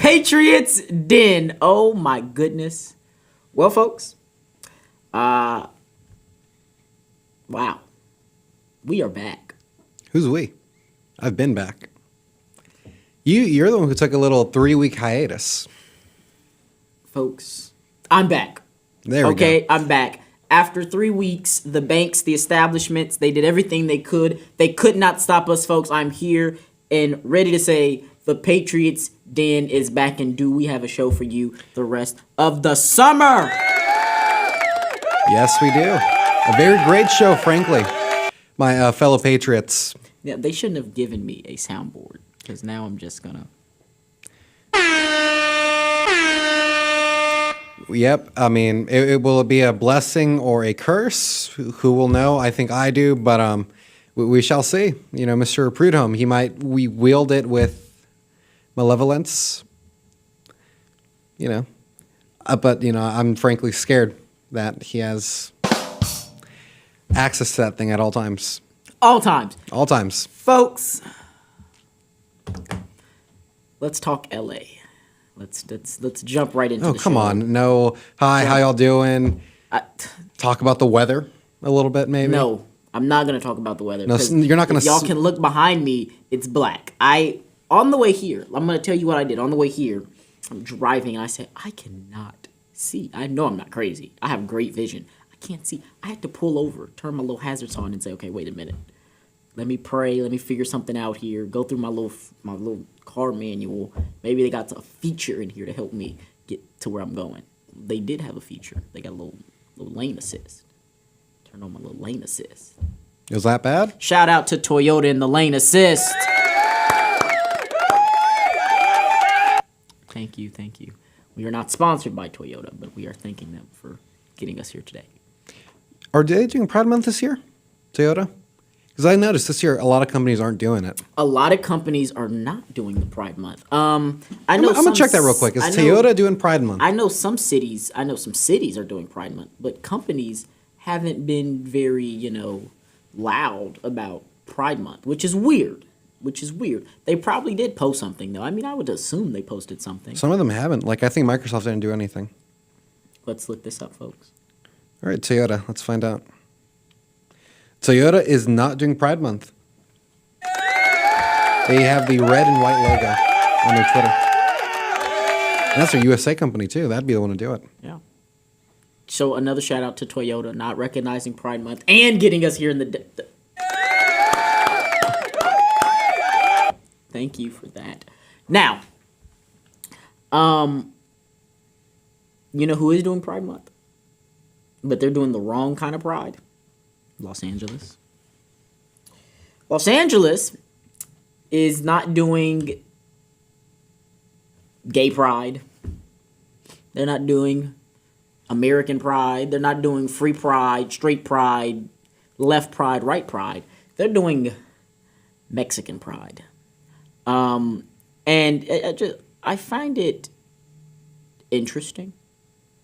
Patriots den. Oh my goodness. Well, folks, wow, we are back. Who's we? I've been back. You're the one who took a little 3-week hiatus. Folks, I'm back. There we go. Okay, I'm back. After 3 weeks, the banks, the establishments, they did everything they could. They could not stop us, folks. I'm here and ready to say the Patriots den is back, and do we have a show for you the rest of the summer? Yes, we do. A very great show, frankly. My fellow Patriots. Yeah, they shouldn't have given me a soundboard, because now I'm just gonna... Yep, I mean, it will be a blessing or a curse. Who will know? I think I do, but we shall see. You know, Mr. Prudhomme, we wield it with malevolence. You know, but you know, I'm frankly scared that he has access to that thing at all times. All times. All times. Folks, let's talk LA. Let's jump right into the show. Oh, come on. No. Hi, how y'all doing? Talk about the weather a little bit, maybe? No, I'm not going to talk about the weather. No, you're not going to... Y'all can look behind me. It's black. On the way here, I'm going to tell you what I did. On the way here, I'm driving, and I said, I cannot see. I know I'm not crazy. I have great vision. I can't see. I had to pull over, turn my little hazards on, and say, okay, wait a minute. Let me pray. Let me figure something out here. Go through my little car manual. Maybe they got a feature in here to help me get to where I'm going. They did have a feature. They got a little lane assist. Turn on my little lane assist. Was that bad? Shout out to Toyota and the lane assist. Thank you. We are not sponsored by Toyota, but we are thanking them for getting us here today. Are they doing Pride Month this year, Toyota? Because I noticed this year a lot of companies aren't doing it. A lot of companies are not doing the Pride Month. I'm gonna check that real quick. Is Toyota doing Pride Month? I know some cities are doing Pride Month, but companies haven't been very, loud about Pride Month, which is weird. They probably did post something though. I mean, I would assume they posted something. Some of them haven't. Like I think Microsoft didn't do anything. Let's look this up, folks. All right, Toyota. Let's find out. Toyota is not doing Pride Month. They have the red and white logo on their Twitter. And that's a USA company, too. That'd be the one to do it. Yeah. So another shout out to Toyota not recognizing Pride Month and getting us here in the... Thank you for that. Now, you know who is doing Pride Month? But they're doing the wrong kind of pride. Los Angeles. Los Angeles is not doing gay pride. They're not doing American pride. They're not doing free pride, straight pride, left pride, right pride. They're doing Mexican pride. And I find it interesting,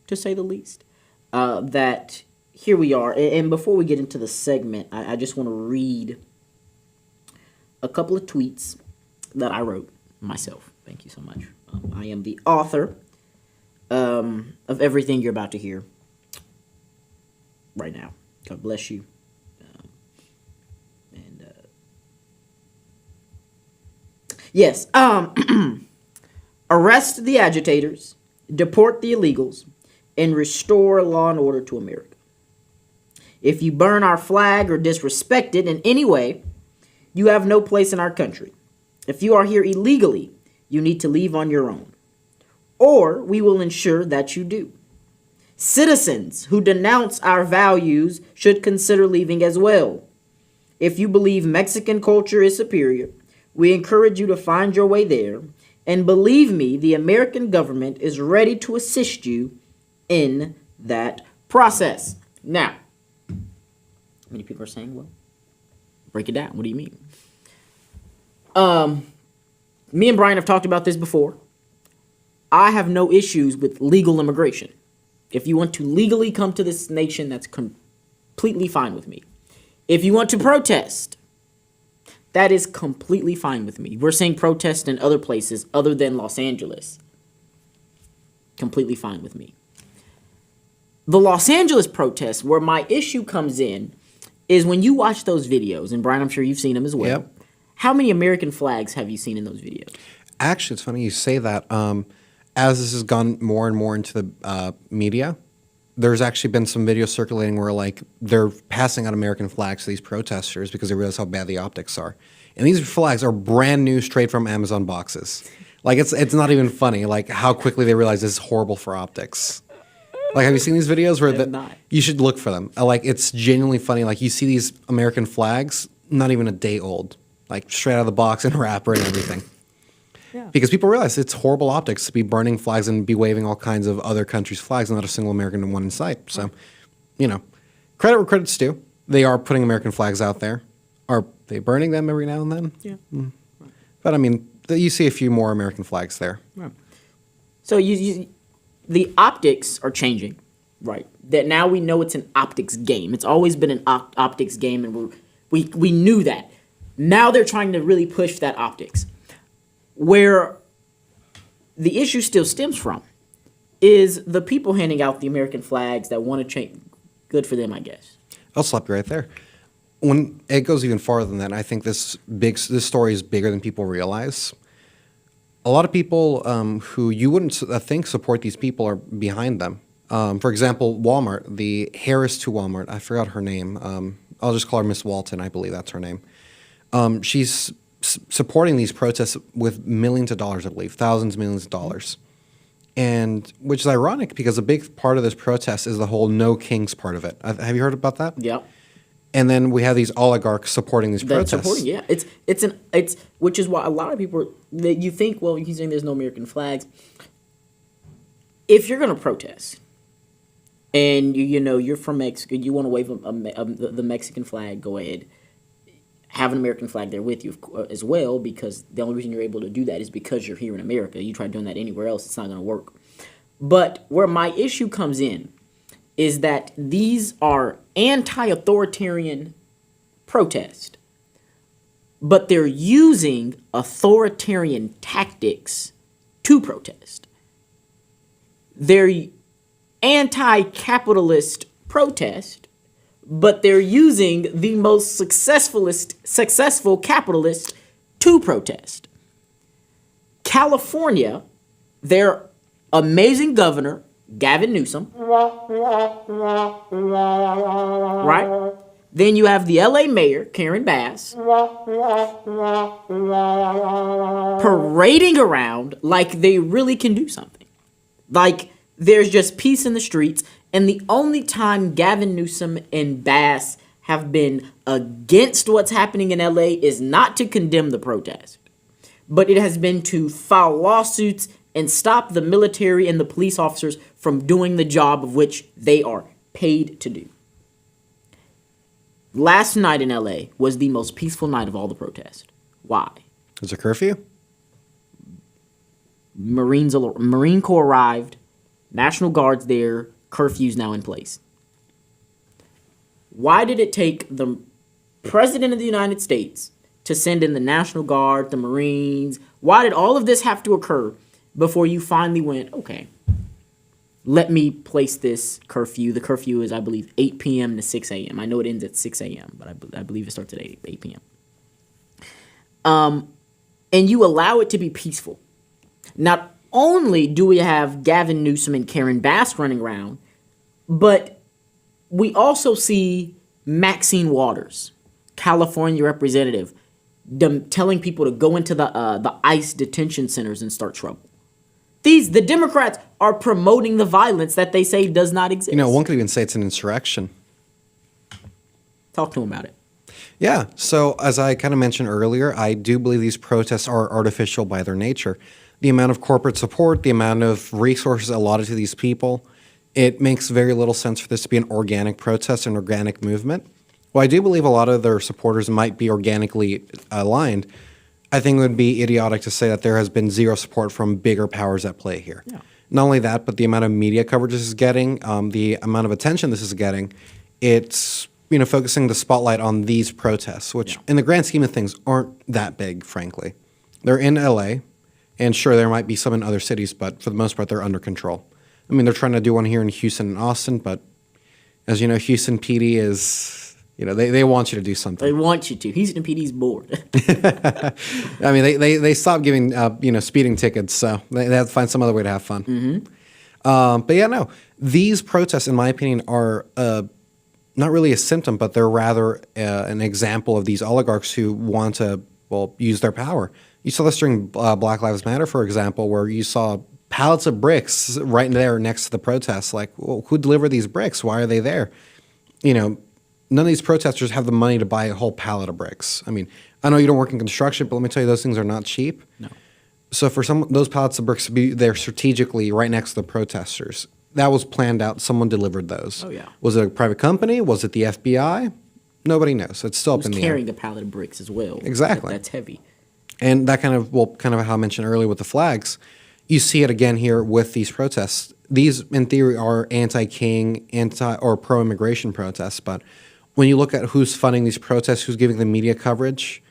to say the least, that here we are. And before we get into the segment, I just want to read a couple of tweets that I wrote myself. Thank you so much. I am the author of everything you're about to hear right now. God bless you. Yes. Arrest the agitators, deport the illegals, and restore law and order to America. If you burn our flag or disrespect it in any way, you have no place in our country. If you are here illegally, you need to leave on your own, or we will ensure that you do. Citizens who denounce our values should consider leaving as well. If you believe Mexican culture is superior, we encourage you to find your way there, and believe me, the American government is ready to assist you in that process. Now, many people are saying, well, break it down. What do you mean? Me and Brian have talked about this before. I have no issues with legal immigration. If you want to legally come to this nation, that's completely fine with me. If you want to protest, that is completely fine with me. We're saying protest in other places other than Los Angeles. Completely fine with me. The Los Angeles protests, where my issue comes in, is when you watch those videos, and Brian, I'm sure you've seen them as well. Yep. How many American flags have you seen in those videos? Actually, it's funny you say that. As this has gone more and more into the media, there's actually been some videos circulating where like they're passing out American flags to these protesters because they realize how bad the optics are. And these flags are brand new, straight from Amazon boxes. Like it's not even funny. Like how quickly they realize this is horrible for optics. Like, have you seen these videos where you should look for them? Like, it's genuinely funny. Like, you see these American flags, not even a day old, like straight out of the box in wrapper and everything. Yeah. Because people realize it's horrible optics to be burning flags and be waving all kinds of other countries' flags and not a single American one in sight. So, you know, credit where credit's due. They are putting American flags out there. Are they burning them every now and then? Yeah. Mm. But, I mean, you see a few more American flags there. Right. So the optics are changing, right? That now we know it's an optics game. It's always been an optics game, and we knew that. Now they're trying to really push that optics. Where the issue still stems from is the people handing out the American flags that want to change. Good for them, I guess. I'll stop you right there. When it goes even farther than that, I think this story is bigger than people realize. A lot of people who you wouldn't think support these people are behind them. For example, Walmart, the heiress to Walmart, I forgot her name. I'll just call her Miss Walton, I believe that's her name. She's supporting these protests with millions of dollars, I believe, thousands, millions of dollars. And which is ironic because a big part of this protest is the whole no kings part of it. Have you heard about that? Yeah. And then we have these oligarchs supporting these protests. Supporting, yeah. It's which is why a lot of people you think, well, he's saying there's no American flags. If you're going to protest, and you're from Mexico, you want to wave the Mexican flag, go ahead. Have an American flag there with you as well, because the only reason you're able to do that is because you're here in America. You try doing that anywhere else, it's not going to work. But where my issue comes in is that these are anti-authoritarian protests, but they're using authoritarian tactics to protest. They're anti-capitalist protest, but they're using the most successful capitalist to protest. California, their amazing governor, Gavin Newsom, right? Then you have the LA mayor, Karen Bass, parading around like they really can do something. Like there's just peace in the streets. And the only time Gavin Newsom and Bass have been against what's happening in LA is not to condemn the protest, but it has been to file lawsuits and stop the military and the police officers from doing the job of which they are paid to do. Last night in LA was the most peaceful night of all the protests. Why? Is there curfew? Marine Corps arrived, National Guard's there, curfew's now in place. Why did it take the President of the United States to send in the National Guard, the Marines? Why did all of this have to occur before you finally went, okay, let me place this curfew? The curfew is, I believe, 8 p.m. to 6 a.m. I know it ends at 6 a.m., but I believe it starts at 8 p.m. And you allow it to be peaceful. Not only do we have Gavin Newsom and Karen Bass running around, but we also see Maxine Waters, California representative, telling people to go into the ICE detention centers and start trouble. The Democrats are promoting the violence that they say does not exist. One could even say it's an insurrection. Talk to them about it. Yeah. So as I kind of mentioned earlier, I do believe these protests are artificial by their nature. The amount of corporate support, the amount of resources allotted to these people, it makes very little sense for this to be an organic protest, an organic movement. While I do believe a lot of their supporters might be organically aligned, I think it would be idiotic to say that there has been zero support from bigger powers at play here. Yeah. Not only that, but the amount of media coverage this is getting, the amount of attention this is getting, it's focusing the spotlight on these protests, which in the grand scheme of things aren't that big, frankly. They're in LA. And sure, there might be some in other cities, but for the most part, they're under control. I mean, they're trying to do one here in Houston and Austin, but as you know, Houston PD is, they want you to do something. They want you to. Houston PD's bored. I mean, they stopped giving, speeding tickets, so they have to find some other way to have fun. But yeah, no, these protests, in my opinion, are not really a symptom, but they're rather an example of these oligarchs who want to, use their power. You saw this during Black Lives Matter, for example, where you saw pallets of bricks right there next to the protests. Like, well, who delivered these bricks? Why are they there? None of these protesters have the money to buy a whole pallet of bricks. I mean, I know you don't work in construction, but let me tell you, those things are not cheap. No. So for those pallets of bricks to be there strategically right next to the protesters, that was planned out. Someone delivered those. Oh, yeah. Was it a private company? Was it the FBI? Nobody knows. It's still up in the air. Carrying a pallet of bricks as well. Exactly. That's heavy. And that kind of how I mentioned earlier with the flags, you see it again here with these protests. These, in theory, are anti-king, or pro-immigration protests. But when you look at who's funding these protests, who's giving the media coverage,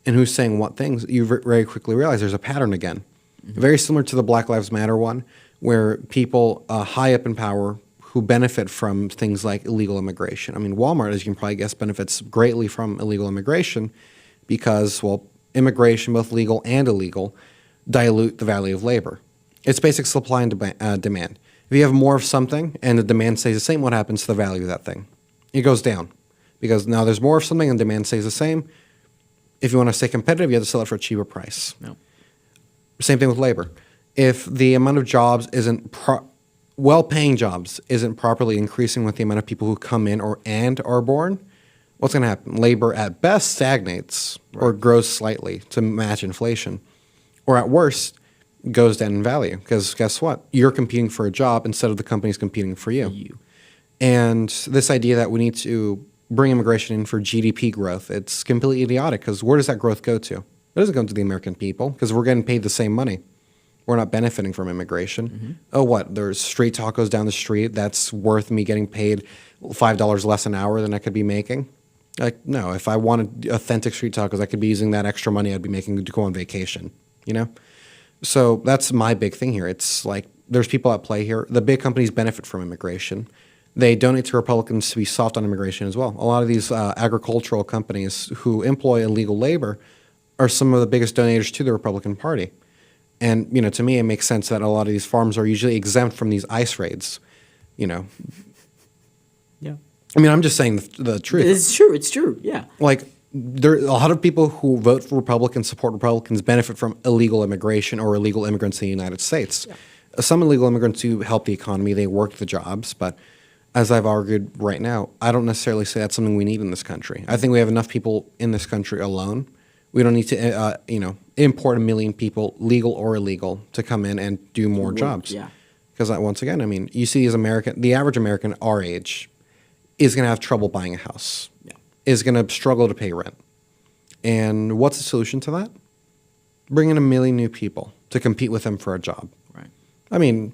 and who's saying what things, you very quickly realize there's a pattern again. Very similar to the Black Lives Matter one, where people high up in power who benefit from things like illegal immigration. I mean, Walmart, as you can probably guess, benefits greatly from illegal immigration because, immigration, both legal and illegal, dilute the value of labor. It's basic supply and demand. If you have more of something and the demand stays the same, what happens to the value of that thing? It goes down because now there's more of something and demand stays the same. If you want to stay competitive, you have to sell it for a cheaper price. No. Same thing with labor. If the amount of jobs well-paying jobs isn't properly increasing with the amount of people who come in and are born, what's going to happen? Labor at best stagnates or grows slightly to match inflation, or at worst goes down in value because guess what? You're competing for a job instead of the company's competing for you. And this idea that we need to bring immigration in for GDP growth, it's completely idiotic because where does that growth go to? It doesn't go to the American people because we're getting paid the same money. We're not benefiting from immigration. Oh, what? There's street tacos down the street. That's worth me getting paid $5 less an hour than I could be making. Like, no, if I wanted authentic street tacos, I could be using that extra money I'd be making to go on vacation, So that's my big thing here. It's like there's people at play here. The big companies benefit from immigration. They donate to Republicans to be soft on immigration as well. A lot of these agricultural companies who employ illegal labor are some of the biggest donators to the Republican Party. And, to me, it makes sense that a lot of these farms are usually exempt from these ICE raids, Yeah. I mean, I'm just saying the truth. It's true, yeah. Like, there a lot of people who vote for Republicans, support Republicans, benefit from illegal immigration or illegal immigrants in the United States. Yeah. Some illegal immigrants do help the economy. They work the jobs. But as I've argued right now, I don't necessarily say that's something we need in this country. I think we have enough people in this country alone. We don't need to, import 1 million people, legal or illegal, to come in and do more jobs. Yeah. Because once again, I mean, you see the average American our age is going to have trouble buying a house, is going to struggle to pay rent. And what's the solution to that? Bring in 1 million new people to compete with them for a job. Right. I mean,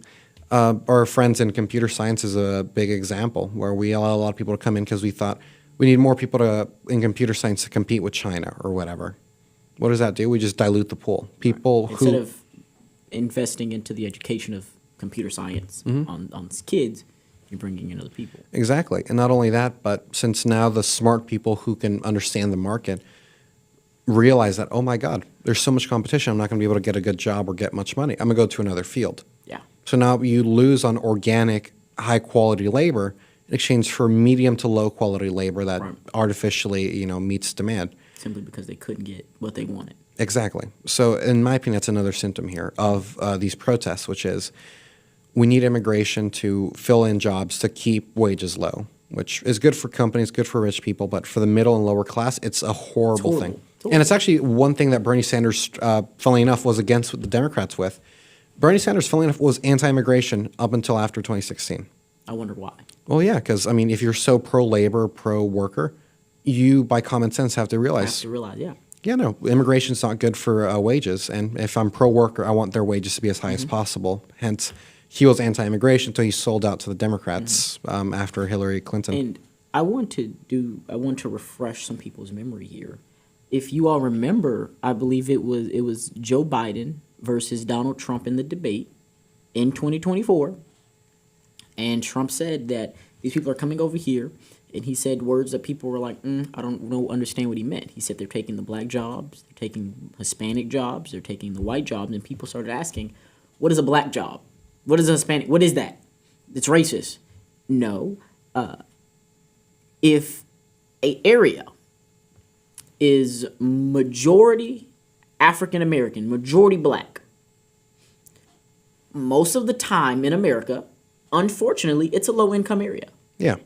our friends in computer science is a big example where we allow a lot of people to come in because we thought we need more people in computer science to compete with China or whatever. What does that do? We just dilute the pool. People Instead of investing into the education of computer science on kids, you're bringing in other people. Exactly. And not only that, but since now the smart people who can understand the market realize that, oh my God, there's so much competition, I'm not going to be able to get a good job or get much money. I'm going to go to another field. Yeah. So now you lose on organic, high-quality labor in exchange for medium to low-quality labor that artificially, meets demand. Simply because they couldn't get what they wanted. Exactly. So in my opinion, that's another symptom here of these protests, which is we need immigration to fill in jobs to keep wages low, which is good for companies, good for rich people, but for the middle and lower class, it's a horrible thing. And it's actually one thing that Bernie Sanders, funnily enough, was against the Democrats with. Bernie Sanders, funnily enough, was anti-immigration up until after 2016. I wonder why. Well, yeah, because, I mean, if you're so pro-labor, pro-worker, you, by common sense, have to realize. Yeah. Yeah, no, immigration's not good for wages. And if I'm pro-worker, I want their wages to be as high as possible. Hence, he was anti-immigration until he sold out to the Democrats after Hillary Clinton. And I want to refresh some people's memory here. If you all remember, I believe it was Joe Biden versus Donald Trump in the debate in 2024. And Trump said that these people are coming over here, and he said words that people were like, I don't understand what he meant. He said they're taking the black jobs, they're taking Hispanic jobs, they're taking the white jobs, and people started asking, what is a black job? What is a Hispanic? What is that? It's racist. No. If a area is majority African American, majority black, most of the time in America, unfortunately, it's a low income area. Yeah.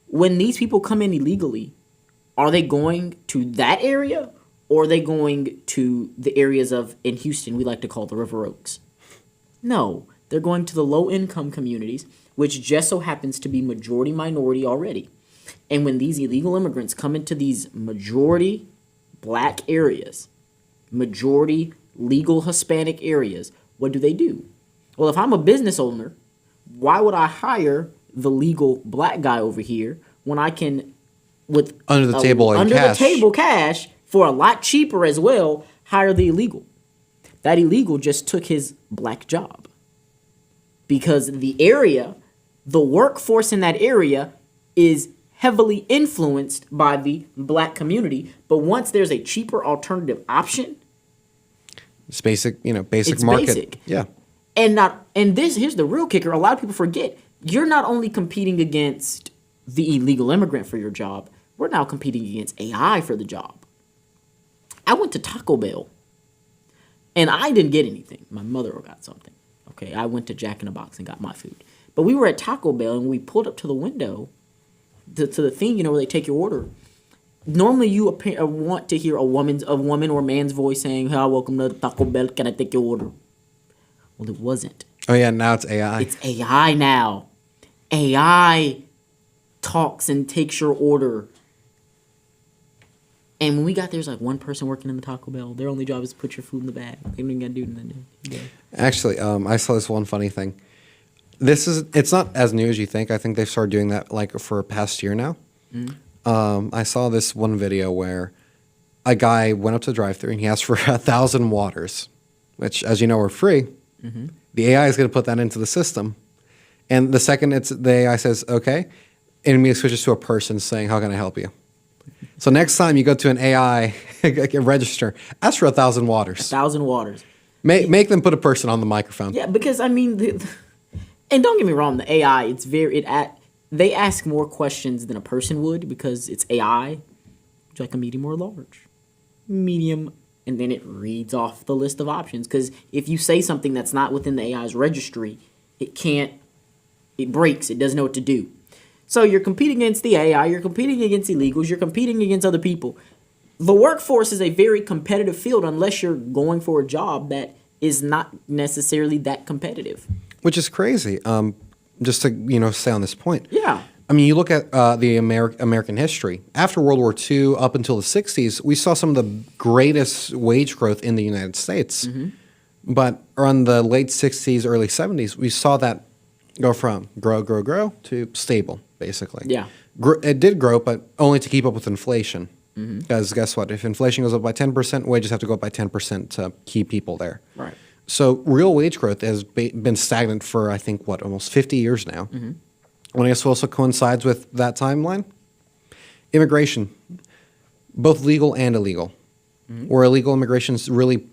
When these people come in illegally, are they going to that area, or are they going to the areas in Houston we like to call the River Oaks? No, they're going to the low income communities, which just so happens to be majority minority already. And when these illegal immigrants come into these majority black areas, majority legal Hispanic areas, what do? Well, if I'm a business owner, why would I hire the legal black guy over here when I can, with Under the table cash for a lot cheaper as well, hire the illegal? That illegal just took his black job. Because the workforce in that area is heavily influenced by the black community. But once there's a cheaper alternative option, it's basic, it's market. Basic. Yeah. Here's the real kicker. A lot of people forget. You're not only competing against the illegal immigrant for your job, we're now competing against AI for the job. I went to Taco Bell, and I didn't get anything. My mother got something. Okay, I went to Jack in the Box and got my food. But we were at Taco Bell, and we pulled up to the window, to the thing, where they take your order. Normally, you want to hear a woman or man's voice saying, "Hi, welcome to Taco Bell. Can I take your order?" Well, it wasn't. Oh yeah, now it's AI. It's AI now. AI talks and takes your order. And when we got there, there's like one person working in the Taco Bell. Their only job is to put your food in the bag. They don't even got to do nothing. Actually, I saw this one funny thing. It's not as new as you think. I think they've started doing that like for a past year now. I saw this one video where a guy went up to the drive-thru and he asked for 1,000 waters, which, as you know, are free. The AI is going to put that into the system. And the second the AI says, okay, it immediately switches to a person saying, how can I help you? So next time you go to an AI register, ask for 1,000 waters. 1,000 waters. Make them put a person on the microphone. Yeah, because I mean, and don't get me wrong, the AI, they ask more questions than a person would because it's AI. Would you like a medium or a large? Medium. And then it reads off the list of options. Because if you say something that's not within the AI's registry, it breaks. It doesn't know what to do. So you're competing against the AI, you're competing against illegals, you're competing against other people. The workforce is a very competitive field unless you're going for a job that is not necessarily that competitive. Which is crazy. Just to stay on this point. Yeah. I mean, you look at the American history. After World War II, up until the 60s, we saw some of the greatest wage growth in the United States. But around the late 60s, early 70s, we saw that go from grow to stable, basically. Yeah. It did grow, but only to keep up with inflation. Because guess what? If inflation goes up by 10%, wages have to go up by 10% to keep people there. Right. So real wage growth has been stagnant for, I think, almost 50 years now. What I guess also coincides with that timeline, immigration, both legal and illegal. Where illegal immigration's really,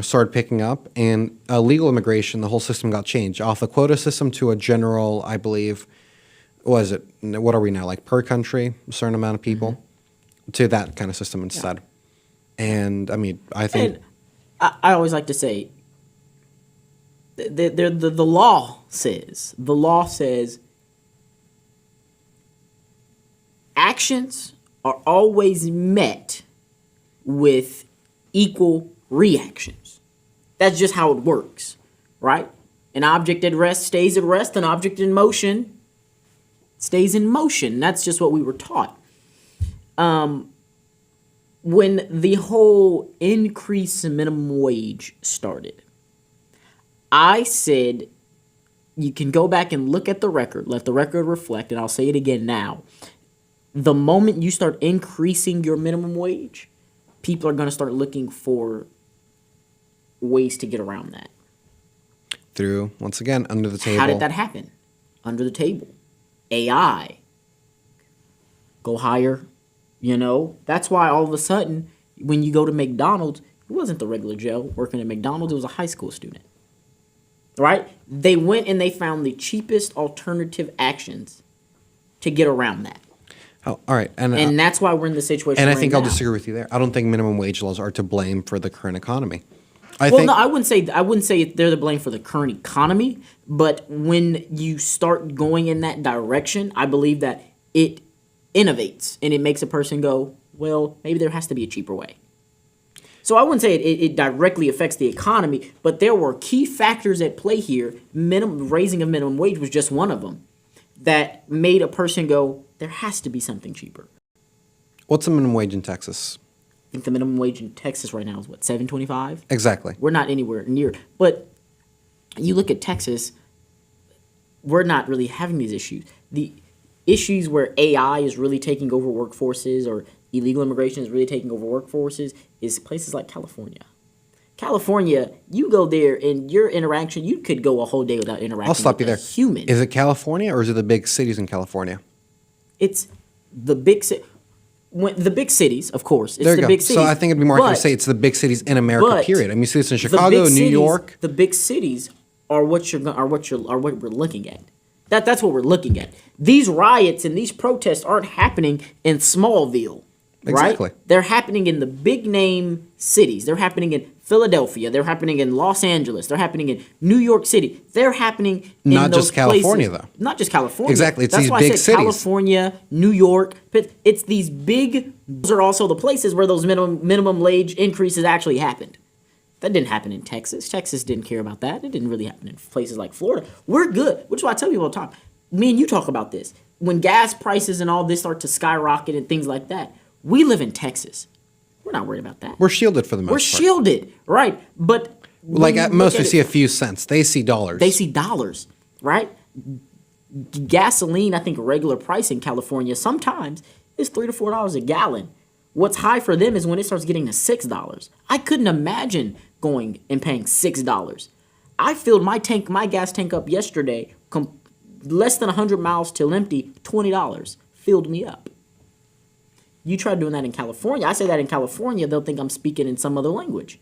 started picking up, and legal immigration, the whole system got changed off the quota system to a general, I believe, what are we now, like per country, a certain amount of people, to that kind of system instead. Yeah. And I mean, I think... And I always like to say, the law says actions are always met with equal reactions. That's just how it works, right? An object at rest stays at rest. An object in motion stays in motion. That's just what we were taught. When the whole increase in minimum wage started, I said, you can go back and look at the record, let the record reflect, and I'll say it again now. The moment you start increasing your minimum wage, people are going to start looking for ways to get around that. Through, once again, under the table. How did that happen? Under the table. AI. Go higher. That's why all of a sudden, when you go to McDonald's, it wasn't the regular Joe working at McDonald's. It was a high school student. Right? They went and they found the cheapest alternative actions to get around that. Oh, all right. And that's why we're in the situation And I we're think in I'll now. disagree with you there. I don't think minimum wage laws are to blame for the current economy. No, I wouldn't say they're to blame for the current economy, but when you start going in that direction, I believe that it innovates and it makes a person go, well, maybe there has to be a cheaper way. So I wouldn't say it directly affects the economy, but there were key factors at play here. Raising of minimum wage was just one of them that made a person go, there has to be something cheaper. What's the minimum wage in Texas? I think the minimum wage in Texas right now is what, $7.25? Exactly. We're not anywhere near. But you look at Texas, we're not really having these issues. The issues where AI is really taking over workforces or illegal immigration is really taking over workforces is places like California. California, you go there and your interaction, you could go a whole day without interacting I'll stop with you a there. human. Is it California or is it the big cities in California? It's the big the big cities, of course. It's There you the go. big cities. So I think it'd be more accurate to say it's the big cities in America, period. I mean, you see this in the Chicago, big New cities- York. The big cities are what we're looking at. That's what we're looking at. These riots and these protests aren't happening in Smallville, right? Exactly. They're happening in the big name cities. They're happening in Philadelphia. They're happening in Los Angeles. They're happening in New York City. They're happening in Not those just California, places. though. Not just California. Exactly. It's That's these why big I said cities. California, New York. But it's these big. Those are also the places where those minimum wage increases actually happened. That didn't happen in Texas. Texas didn't care about that. It didn't really happen in places like Florida. We're good, which is why I tell people all the time. Me and you talk about this. When gas prices and all this start to skyrocket and things like that, we live in Texas. We're not worried about that. We're shielded for the most We're part. shielded, right? But Like when at you most, look we at see it, a few cents. They see dollars. they see dollars, right? Gasoline, I think regular price in California sometimes is $3 to $4 a gallon. What's high for them is when it starts getting to $6. I couldn't imagine going and paying $6. I filled my gas tank up yesterday, less than 100 miles till empty, $20 filled me up. You try doing that in California. I say that in California, they'll think I'm speaking in some other language.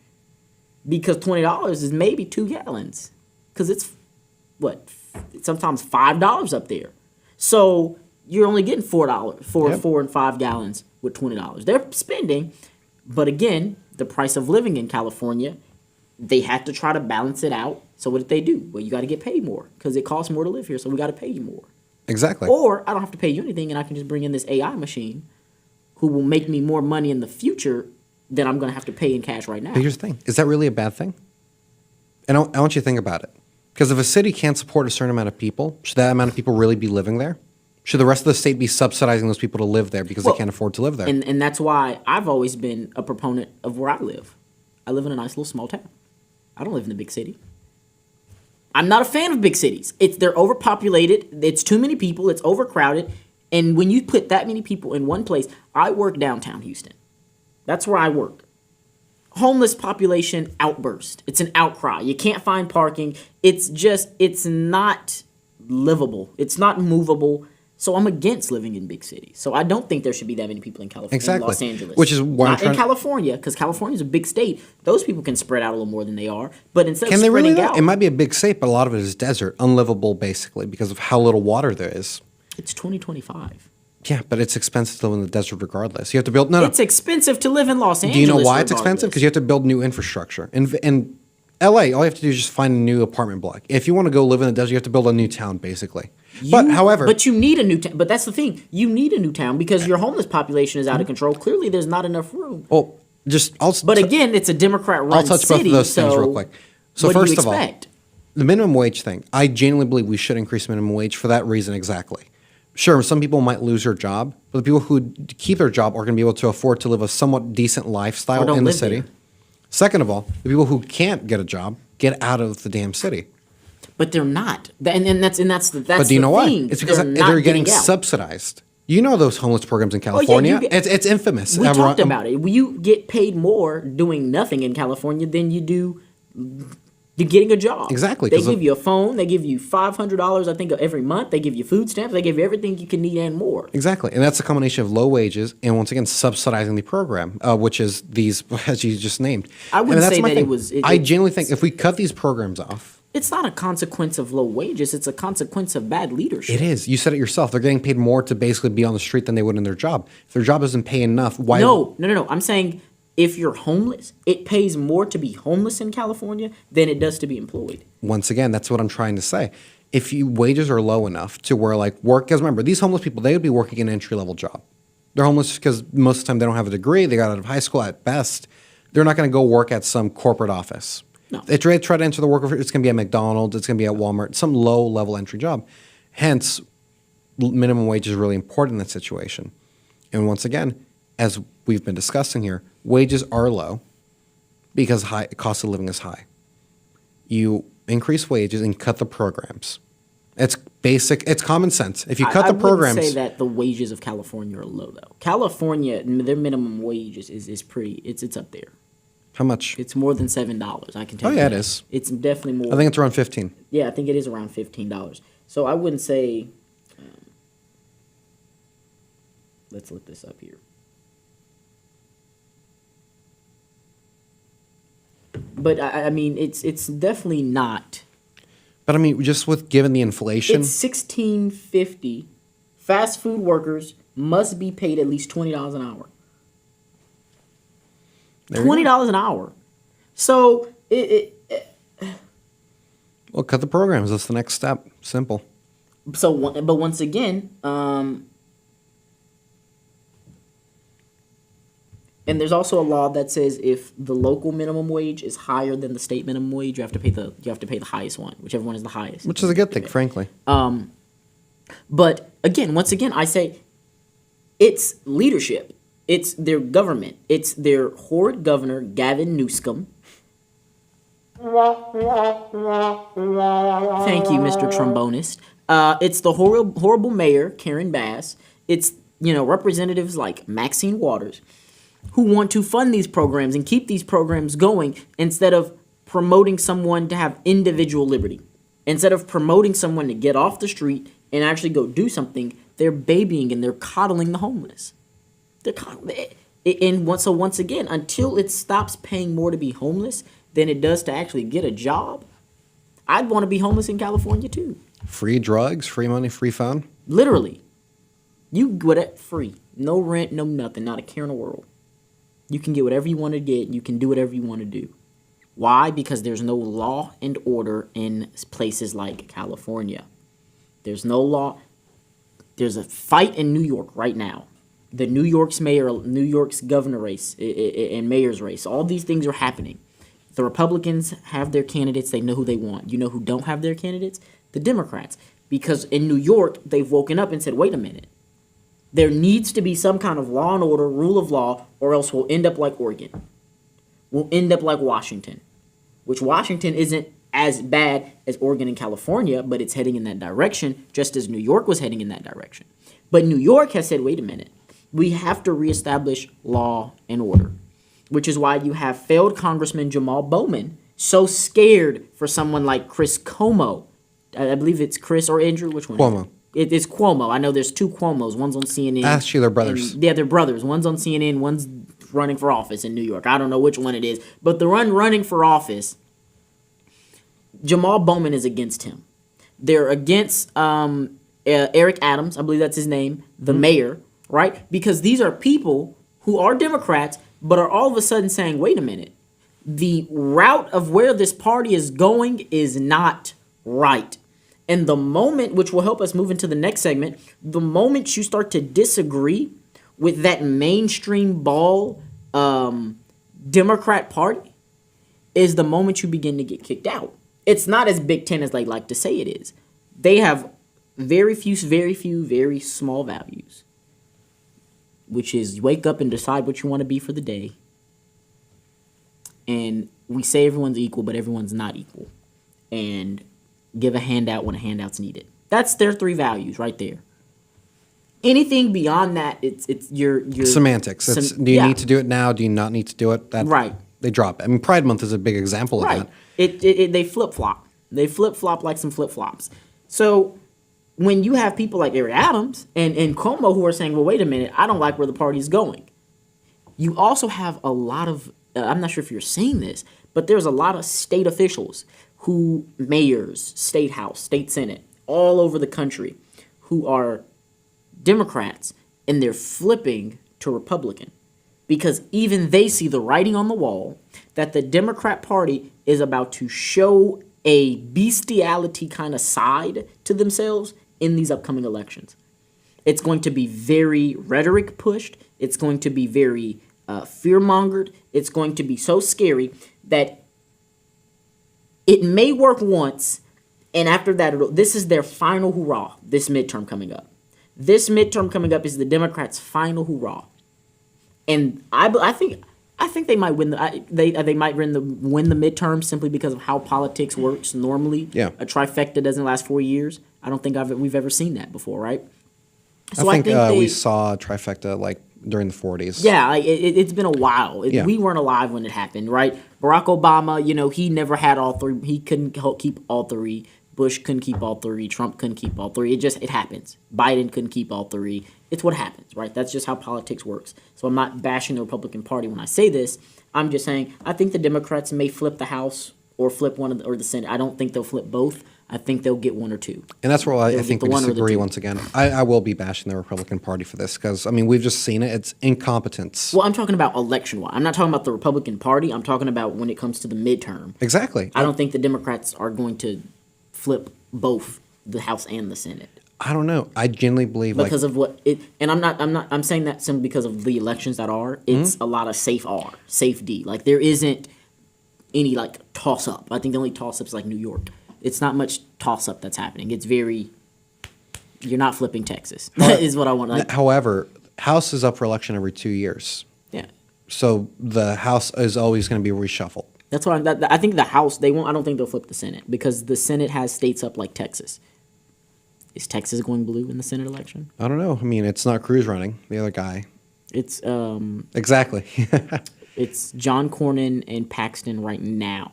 Because $20 is maybe 2 gallons. Because it's, sometimes $5 up there. So you're only getting $4, Yep. 4 and 5 gallons with $20. They're spending, but again, the price of living in California, they had to try to balance it out. So what did they do? Well, you got to get paid more because it costs more to live here, so we got to pay you more. Exactly. Or I don't have to pay you anything, and I can just bring in this AI machine who will make me more money in the future than I'm going to have to pay in cash right now. But here's the thing. Is that really a bad thing? And I want you to think about it. Because if a city can't support a certain amount of people, should that amount of people really be living there? Should the rest of the state be subsidizing those people to live there because they can't afford to live there? And that's why I've always been a proponent of where I live. I live in a nice little small town. I don't live in a big city. I'm not a fan of big cities. They're overpopulated. It's too many people. It's overcrowded. And when you put that many people in one place, I work downtown Houston. That's where I work. Homeless population outburst. It's an outcry. You can't find parking. It's not livable. It's not movable. So I'm against living in big cities. So I don't think there should be that many people in California, Exactly. in Los Angeles. Which is why I'm not in trying- California, because California's a big state. Those people can spread out a little more than they are. But instead Can of they really? spreading Though? out, It might be a big state, but a lot of it is desert, unlivable basically because of how little water there is. it's 2025. Yeah, but it's expensive to live in the desert regardless. You have to build. No. It's expensive to live in Los Angeles. Do you know why it's expensive? regardless. Because you have to build new infrastructure. In LA, all you have to do is just find a new apartment block. If you want to go live in the desert, you have to build a new town, basically. But you need a new town. But that's the thing. You need a new town because your homeless population is out of control. Clearly, there's not enough room. Well, But again, it's a Democrat-run I'll touch city. both of those things so real quick. So what do you first of all, expect? the minimum wage thing, I genuinely believe we should increase minimum wage for that reason exactly. Sure, some people might lose their job, but the people who keep their job are going to be able to afford to live a somewhat decent Or lifestyle don't in the live city. there. Second of all, the people who can't get a job get out of the damn city. But they're not. And that's But do you know why? thing. It's because not they're getting out. subsidized. You know those homeless programs in yeah, California? you get- It's infamous. We talked about it. You get paid more doing nothing in California than you do you're getting a job. Exactly, They 'cause give you a phone. They give you $500, I think, every month. They give you food stamps. They give you everything you can need and more. Exactly. And that's a combination of low wages and, once again, subsidizing the program, which is these, as you just named. I wouldn't that's say my that thing. it was- I genuinely think if we cut these programs off, It's not a consequence of low wages. It's a consequence of bad leadership. it is. You said it yourself. They're getting paid more to basically be on the street than they would in their job. If their job doesn't pay enough, why? No. I'm saying if you're homeless, it pays more to be homeless in California than it does to be employed. Once again, that's what I'm trying to say. If you wages are low enough to where like work, because remember, these homeless people, they would be working an entry level job. They're homeless because most of the time they don't have a degree. They got out of high school at best. They're not going to go work at some corporate office. No. They try to enter the worker. It's going to be at McDonald's. It's going to be at Walmart. Some low level entry job. Hence, minimum wage is really important in that situation. And once again, as we've been discussing here, wages are low because cost of living is high. You increase wages and cut the programs. It's basic. It's common sense. If you cut I the programs, wouldn't say that the wages of California are low though. California, their minimum wage is pretty. It's up there. how much? It's more than $7. I can tell Oh, you. yeah, it that. is. It's definitely more. I think it's around 15. Yeah, I think it is around $15. So I wouldn't say. Let's look this up here. But I mean, it's definitely not. But I mean, just with given the inflation, It's $16.50. Fast food workers must be paid at least $20 an hour. There you go. $20 an hour. So well, cut the programs. That's the next step. Simple. but once again, and there's also a law that says if the local minimum wage is higher than the state minimum wage, you have to pay the highest one, whichever one is the highest. Which is a good thing, frankly. But again, once again, I say it's leadership. It's their government. It's their horrid governor, Gavin Newsom. Thank you, Mr. Trombonist. It's the horrible mayor, Karen Bass. It's, representatives like Maxine Waters who want to fund these programs and keep these programs going instead of promoting someone to have individual liberty. Instead of promoting someone to get off the street and actually go do something, they're babying and they're coddling the homeless. So once again, until it stops paying more to be homeless than it does to actually get a job, I'd want to be homeless in California too. Free drugs, free money, free phone. Literally. You get it free. No rent, no nothing, not a care in the world. You can get whatever you want to get. You can do whatever you want to do. Why? Because there's no law and order in places like California. There's no law. There's a fight in New York right now. The New York's governor race and mayor's race. All these things are happening. The Republicans have their candidates. They know who they want. You know who don't have their candidates? The Democrats. Because in New York, they've woken up and said, wait a minute. There needs to be some kind of law and order, rule of law, or else we'll end up like Oregon. We'll end up like Washington, which Washington isn't as bad as Oregon and California, but it's heading in that direction, just as New York was heading in that direction. But New York has said, wait a minute, we have to reestablish law and order, which is why you have failed Congressman Jamal Bowman so scared for someone like Chris Cuomo. I believe it's Chris or Andrew, which one? Cuomo. It's Cuomo. I know there's two Cuomos. One's on CNN. Actually, they're brothers. Yeah, they're brothers. One's on CNN. One's running for office in New York. I don't know which one it is. But the one running for office, Jamal Bowman is against him. They're against Eric Adams. I believe that's his name. The mayor, right? Because these are people who are Democrats, but are all of a sudden saying, wait a minute. The route of where this party is going is not right. And the moment, which will help us move into the next segment, the moment you start to disagree with that mainstream Democrat party is the moment you begin to get kicked out. It's not as Big Ten as they like to say it is. They have very small values, which is wake up and decide what you want to be for the day. And we say everyone's equal, but everyone's not equal. And give a handout when a handout's needed. That's their three values right there. Anything beyond that, it's your Semantics. Do you need to do it now? Do you not need to do it? Right. they drop it. I mean, Pride Month is a big example of Right. that. They flip flop. They flip flop like some flip flops. So when you have people like Eric Adams and Cuomo who are saying, well, wait a minute, I don't like where the party's going. You also have a lot of, I'm not sure if you're seeing this, but there's a lot of state officials who, mayors, state house, state senate, all over the country, who are Democrats, and they're flipping to Republican. Because even they see the writing on the wall that the Democrat Party is about to show a bestiality kind of side to themselves in these upcoming elections. It's going to be very rhetoric pushed. It's going to be very fear-mongered. It's going to be so scary that it may work once, and after that, this is their final hurrah, this midterm coming up. This midterm coming up is the Democrats' final hurrah. And I think they might win they might win the midterm simply because of how politics works normally. Yeah. A trifecta doesn't last 4 years. I don't think we've ever seen that before, right? So I think we saw a trifecta like during the 40s. Yeah, it's been a while. Yeah. We weren't alive when it happened, right? Barack Obama, he never had all three. He couldn't keep all three. Bush couldn't keep all three. Trump couldn't keep all three. It happens. Biden couldn't keep all three. It's what happens, right? That's just how politics works. So I'm not bashing the Republican Party when I say this. I'm just saying I think the Democrats may flip the House or flip one or the Senate. I don't think they'll flip both. I think they'll get one or two. And that's where I think we one or the disagree two. once again. I will be bashing the Republican Party for this because, I mean, we've just seen it. It's incompetence. Well, I'm talking about election-wise. I'm not talking about the Republican Party. I'm talking about when it comes to the midterm. Exactly. I don't think the Democrats are going to flip both the House and the Senate. I don't know. I genuinely believe Because of what it, and I'm saying that simply because of the elections that are. It's a lot of safe R, safe D. Like there isn't any like toss up. I think the only toss up is like New York. It's not much toss up that's happening. It's very, you're not flipping Texas. That is what I want. Like, However, House is up for election every 2 years. yeah, So the House is always going to be reshuffled. that's what I think the House they won't. I don't think they'll flip the Senate because the Senate has states up like Texas. Is Texas going blue in the Senate election? I don't know. I mean, it's not Cruz running. The other guy. It's Exactly. it's John Cornyn and Paxton right now.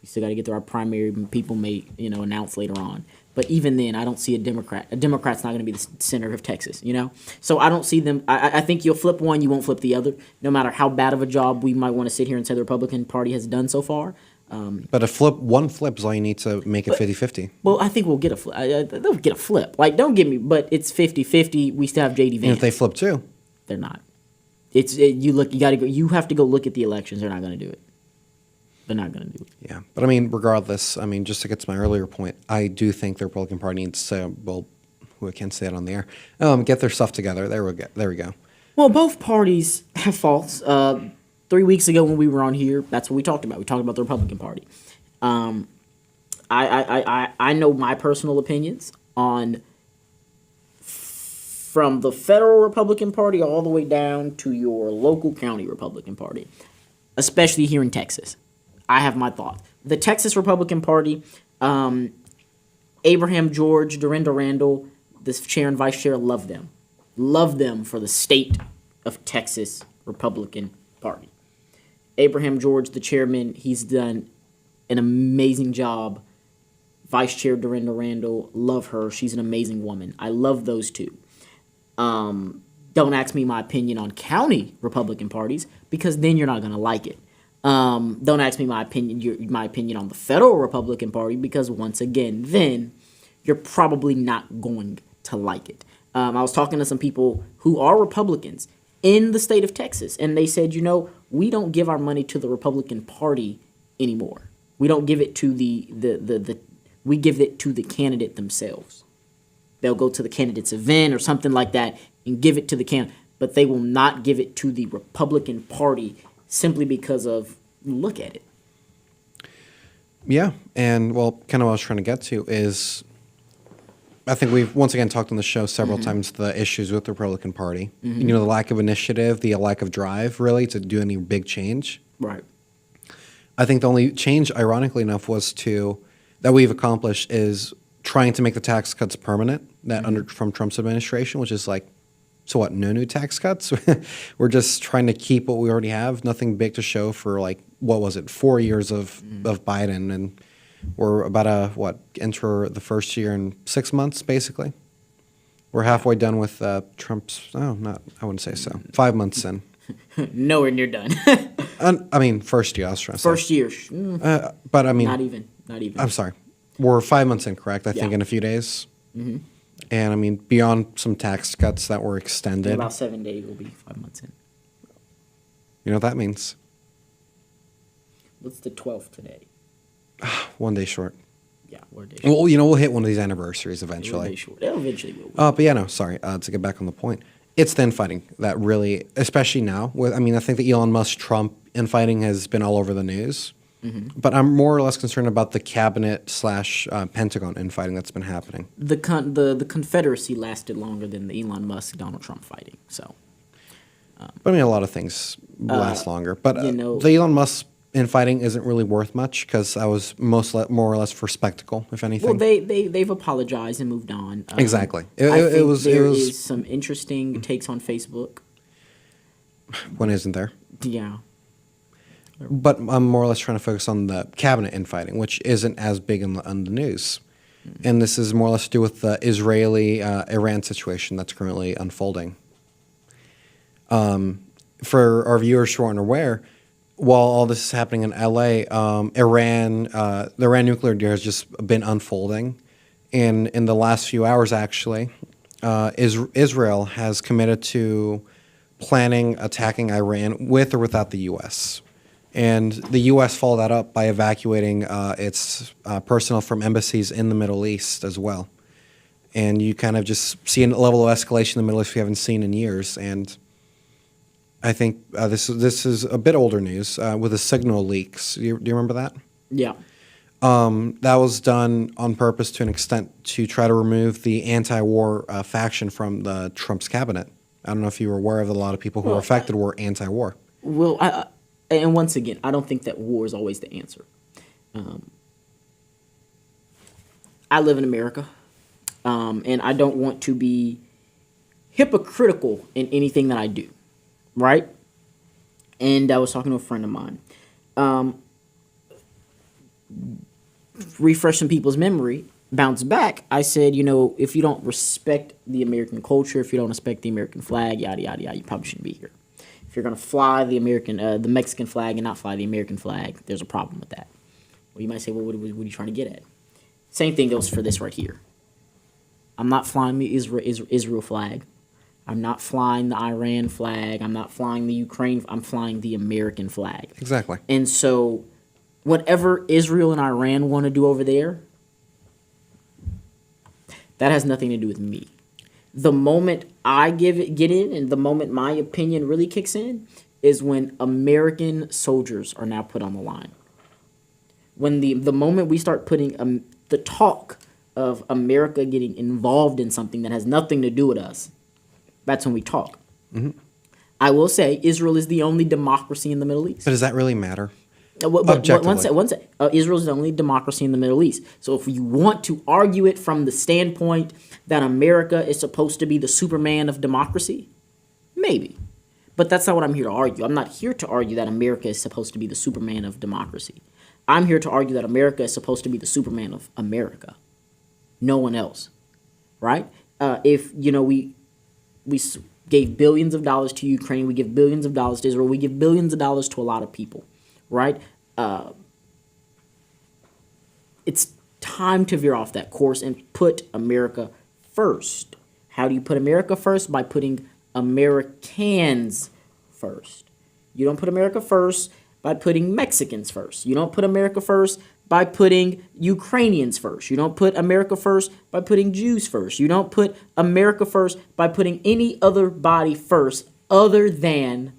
We still got to get through our primary. People may announce later on. But even then, I don't see a Democrat. A Democrat's not going to be the center of Texas, So I don't see them. I think you'll flip one, you won't flip the other. No matter how bad of a job we might want to sit here and say the Republican Party has done so far. But one flip is all you need to make it 50-50. Well, I think we'll get a flip. They'll get a flip. Like, don't get me, but it's 50-50. We still have J.D. Vance. And if they flip too. They're not. You have to go look at the elections. They're not going to do it. They're not going to do it. Yeah. But I mean, regardless, I mean, just to get to my earlier point, I do think the Republican Party needs to, I can't say it on the air, get their stuff together. There we go. Well, both parties have faults. 3 weeks ago when we were on here, that's what we talked about. We talked about the Republican Party. I know my personal opinions on from the federal Republican Party all the way down to your local county Republican Party, especially here in Texas. I have my thoughts. The Texas Republican Party, Abraham George, Dorinda Randall, the chair and vice chair, love them. Love them for the state of Texas Republican Party. Abraham George, the chairman, he's done an amazing job. Vice Chair Dorinda Randall, love her. She's an amazing woman. I love those two. Don't ask me my opinion on county Republican parties because then you're not going to like it. Don't ask me my opinion on the federal Republican Party because once again, then you're probably not going to like it. I was talking to some people who are Republicans in the state of Texas, and they said, we don't give our money to the Republican Party anymore. We don't give it to we give it to the candidate themselves. They'll go to the candidate's event or something like that and give it to the candidate, but they will not give it to the Republican Party simply because of, look at it. Yeah, and kind of what I was trying to get to is, I think we've once again talked on the show several times the issues with the Republican Party. The lack of initiative, the lack of drive, really, to do any big change. Right. I think the only change, ironically enough, that we've accomplished is trying to make the tax cuts permanent from Trump's administration, which is like So what? No new tax cuts? We're just trying to keep what we already have. Nothing big to show for like what was it? 4 years of Biden, and we're about to enter the first year in 6 months, basically. We're halfway done with Trump's. Oh, not. I wouldn't say so. 5 months in. Nowhere near done. I mean, first year. I was trying to say. First year. But I mean, Not even. I'm sorry. We're 5 months in, correct? I think in a few days. Mm-hmm. And I mean, beyond some tax cuts that were extended. In about 7 days, we'll be 5 months in. You know what that means? What's the 12th today? 1 day short. Yeah, 1 day short. Well, we'll hit one of these anniversaries 1 eventually. day short. Eventually will. But yeah, no, sorry. To get back on the point, it's the infighting that really, especially now. I think the Elon Musk Trump infighting has been all over the news. Mm-hmm. But I'm more or less concerned about the cabinet / Pentagon infighting that's been happening. The Confederacy lasted longer than the Elon Musk Donald Trump fighting. So. But I mean, a lot of things last longer. But the Elon Musk infighting isn't really worth much because I was more or less for spectacle, if anything. Well, they've apologized and moved on. Exactly. There is some interesting takes on Facebook. When isn't there? Yeah. But I'm more or less trying to focus on the cabinet infighting, which isn't as big on the news. Mm-hmm. And this is more or less to do with the Israeli-Iran situation that's currently unfolding. For our viewers who aren't aware, while all this is happening in LA, the Iran nuclear deal has just been unfolding. And in the last few hours, actually, Israel has committed to planning attacking Iran with or without the U.S. And the U.S. followed that up by evacuating its personnel from embassies in the Middle East as well. And you kind of just see a level of escalation in the Middle East we haven't seen in years. And I think this is a bit older news with the signal leaks. Do you remember that? Yeah. That was done on purpose to an extent to try to remove the anti-war faction from the Trump's cabinet. I don't know if you were aware of that a lot of people who were affected were anti-war. Well, and once again, I don't think that war is always the answer. I live in America, and I don't want to be hypocritical in anything that I do, right? And I was talking to a friend of mine. Refresh some people's memory, bounce back. I said, if you don't respect the American culture, if you don't respect the American flag, yada, yada, yada, you probably shouldn't be here. If you're going to fly the Mexican flag and not fly the American flag, there's a problem with that. Well, you might say, well, what are you trying to get at? Same thing goes for this right here. I'm not flying the Israel flag. I'm not flying the Iran flag. I'm not flying the Ukraine. I'm flying the American flag. Exactly. And so whatever Israel and Iran want to do over there, that has nothing to do with me. The moment I get in and the moment my opinion really kicks in is when American soldiers are now put on the line. When the moment we start putting the talk of America getting involved in something that has nothing to do with us, that's when we talk. Mm-hmm. I will say Israel is the only democracy in the Middle East. But does that really matter? Israel is the only democracy in the Middle East. So if you want to argue it from the standpoint that America is supposed to be the Superman of democracy, maybe. But that's not what I'm here to argue. I'm not here to argue that America is supposed to be the Superman of democracy. I'm here to argue that America is supposed to be the Superman of America. No one else. Right? If, we gave billions of dollars to Ukraine, we give billions of dollars to Israel, we give billions of dollars to a lot of people. Right? It's time to veer off that course and put America first. How do you put America first? By putting Americans first. You don't put America first by putting Mexicans first. You don't put America first by putting Ukrainians first. You don't put America first by putting Jews first. You don't put America first by putting any other body first other than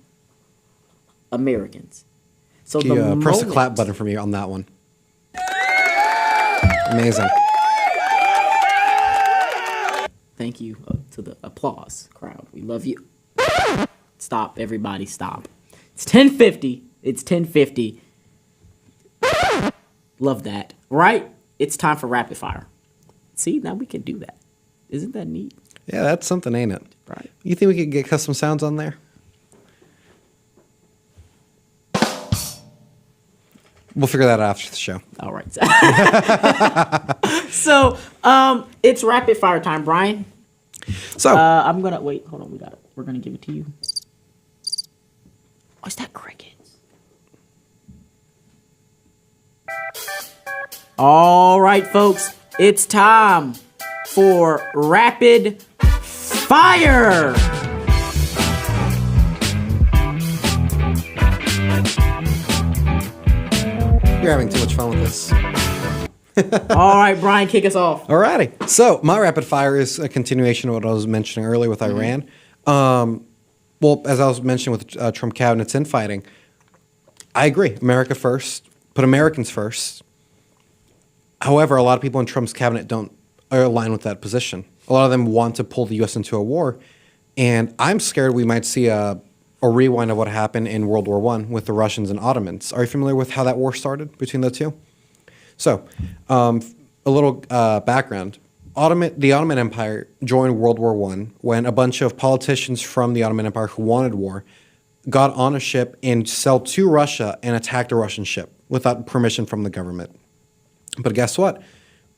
Americans. So press the clap button for me on that one. Amazing. Thank you to the applause crowd. We love you. Stop, everybody, stop. It's 10:50. It's 10:50. Love that. Right? It's time for rapid fire. See, now we can do that. Isn't that neat? Yeah, that's something, ain't it? Right. You think we could get custom sounds on there? We'll figure that out after the show. All right. So, it's rapid fire time, Brian. So I'm gonna wait. Hold on, we're gonna give it to you. Oh, is that crickets? All right, folks, it's time for rapid fire. you're having too much fun with this. All right, Brian, kick us off. Alrighty. So my rapid fire is a continuation of what I was mentioning earlier with Iran. Well, as I was mentioning with Trump cabinets infighting, I agree. America first. Put Americans first. However, a lot of people in Trump's cabinet don't align with that position. A lot of them want to pull the U.S. into a war, and I'm scared we might see a rewind of what happened in World War I with the Russians and Ottomans. Are you familiar with how that war started between the two? So, a little background. The Ottoman Empire joined World War I when a bunch of politicians from the Ottoman Empire who wanted war got on a ship and sailed to Russia and attacked a Russian ship without permission from the government. But guess what?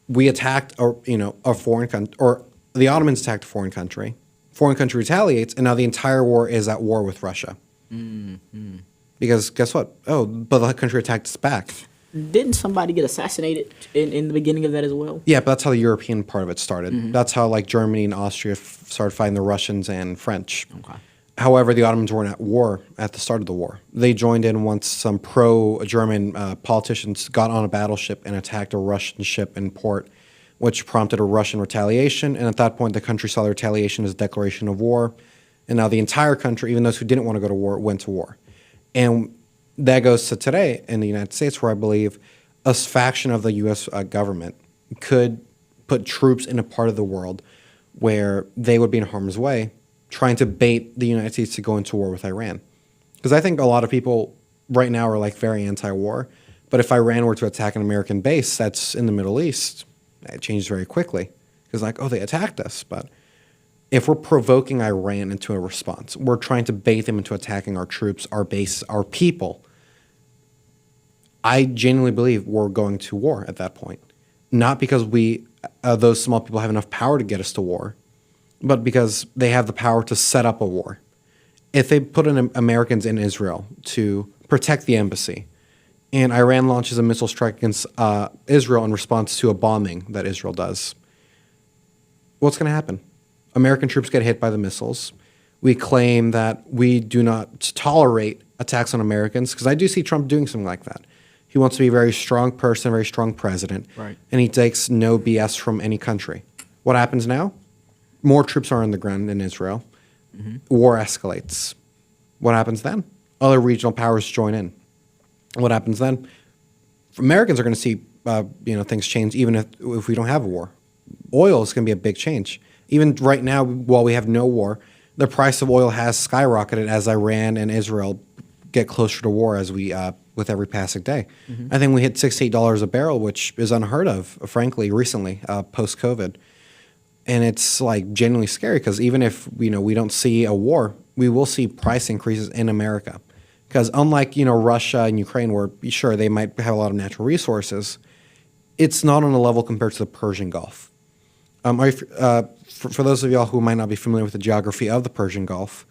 We attacked a foreign country, or the Ottomans attacked a foreign country. Foreign country retaliates, and now the entire war is at war with Russia. Mm-hmm. Because guess what? Oh, but the country attacked us back. Didn't somebody get assassinated in the beginning of that as well? Yeah, but that's how the European part of it started. Mm-hmm. That's how like Germany and Austria started fighting the Russians and French. Okay. However, the Ottomans weren't at war at the start of the war. They joined in once some pro-German politicians got on a battleship and attacked a Russian ship in port, which prompted a Russian retaliation. And at that point, the country saw the retaliation as a declaration of war. And now the entire country, even those who didn't want to go to war, went to war. And that goes to today in the United States, where I believe a faction of the U.S. Government could put troops in a part of the world where they would be in harm's way, trying to bait the United States to go into war with Iran. Because I think a lot of people right now are like very anti-war. But if Iran were to attack an American base that's in the Middle East, it changes very quickly. Because like, oh, they attacked us. But if we're provoking Iran into a response, we're trying to bait them into attacking our troops, our base, our people, I genuinely believe we're going to war at that point. Not because those small people have enough power to get us to war, but because they have the power to set up a war. If they put in Americans in Israel to protect the embassy, and Iran launches a missile strike against Israel in response to a bombing that Israel does, what's going to happen? American troops get hit by the missiles. We claim that we do not tolerate attacks on Americans, because I do see Trump doing something like that. He wants to be a very strong person, a very strong president, right, and he takes no BS from any country. What happens now? More troops are on the ground in Israel. Mm-hmm. War escalates. What happens then? Other regional powers join in. What happens then? Americans are going to see things change even if we don't have a war. Oil is going to be a big change. Even right now, while we have no war, the price of oil has skyrocketed as Iran and Israel get closer to war as we with every passing day. Mm-hmm. I think we hit $68 a barrel, which is unheard of, frankly, recently, post-COVID. And it's like genuinely scary, because even if we don't see a war, we will see price increases in America. Because unlike Russia and Ukraine, where sure they might have a lot of natural resources, it's not on a level compared to the Persian Gulf. For those of y'all who might not be familiar with the geography of the Persian Gulf,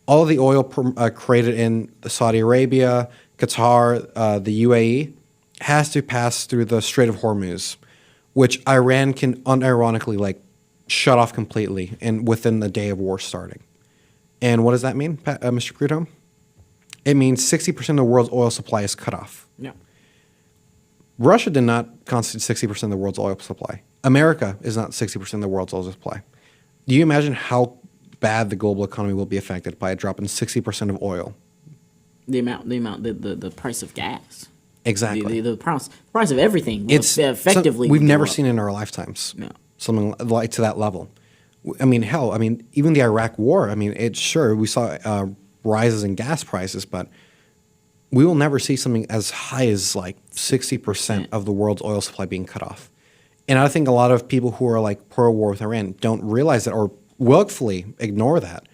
all of the oil created in Saudi Arabia, Qatar, the UAE has to pass through the Strait of Hormuz, which Iran can unironically shut off completely and within the day of war starting. And what does that mean, Mr. Prudhomme? It means 60% of the world's oil supply is cut off. Yeah. Russia did not constitute 60% of the world's oil supply. America is not 60% of the world's oil supply. Do you imagine how bad the global economy will be affected by a drop in 60% of oil? The price of gas. Exactly. The price of everything. It's effectively. We've never seen in our lifetimes. No. Something like to that level. I mean, hell, even the Iraq war, we saw rises in gas prices, but we will never see something as high as 60% of the world's oil supply being cut off. And I think a lot of people who are pro-war with Iran don't realize that, or willfully ignore that,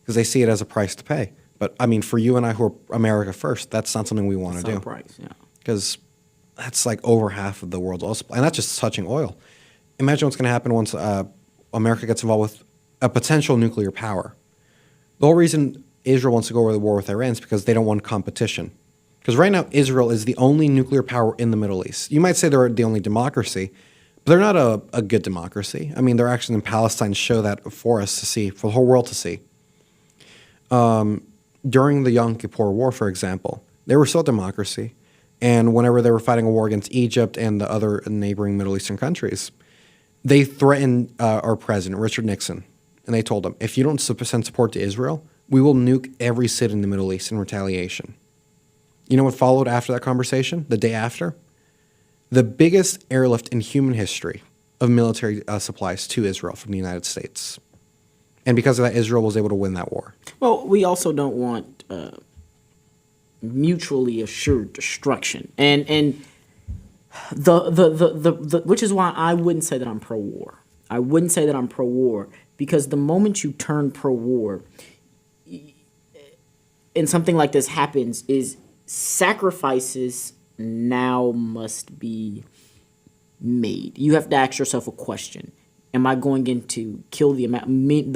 because they see it as a price to pay. But I mean, for you and I who are America first, that's not something we want to do. Price, yeah. Because that's like over half of the world's oil supply, and that's just touching oil. Imagine what's going to happen once America gets involved with a potential nuclear power. The whole reason Israel wants to go to war with Iran is because they don't want competition. Because right now, Israel is the only nuclear power in the Middle East. You might say they're the only democracy, but they're not a good democracy. I mean, their actions in Palestine show that for us to see, for the whole world to see. During the Yom Kippur War, for example, they were still a democracy. And whenever they were fighting a war against Egypt and the other neighboring Middle Eastern countries, they threatened our president, Richard Nixon, and they told him, if you don't send support to Israel, we will nuke every city in the Middle East in retaliation. You know what followed after that conversation, the day after? The biggest airlift in human history of military supplies to Israel from the United States. And because of that, Israel was able to win that war. Well, we also don't want mutually assured destruction, and the which is why I wouldn't say that I'm pro-war. I wouldn't say that I'm pro-war because the moment you turn pro-war, and something like this happens, is sacrifices now must be made. You have to ask yourself a question. Am I going in to kill the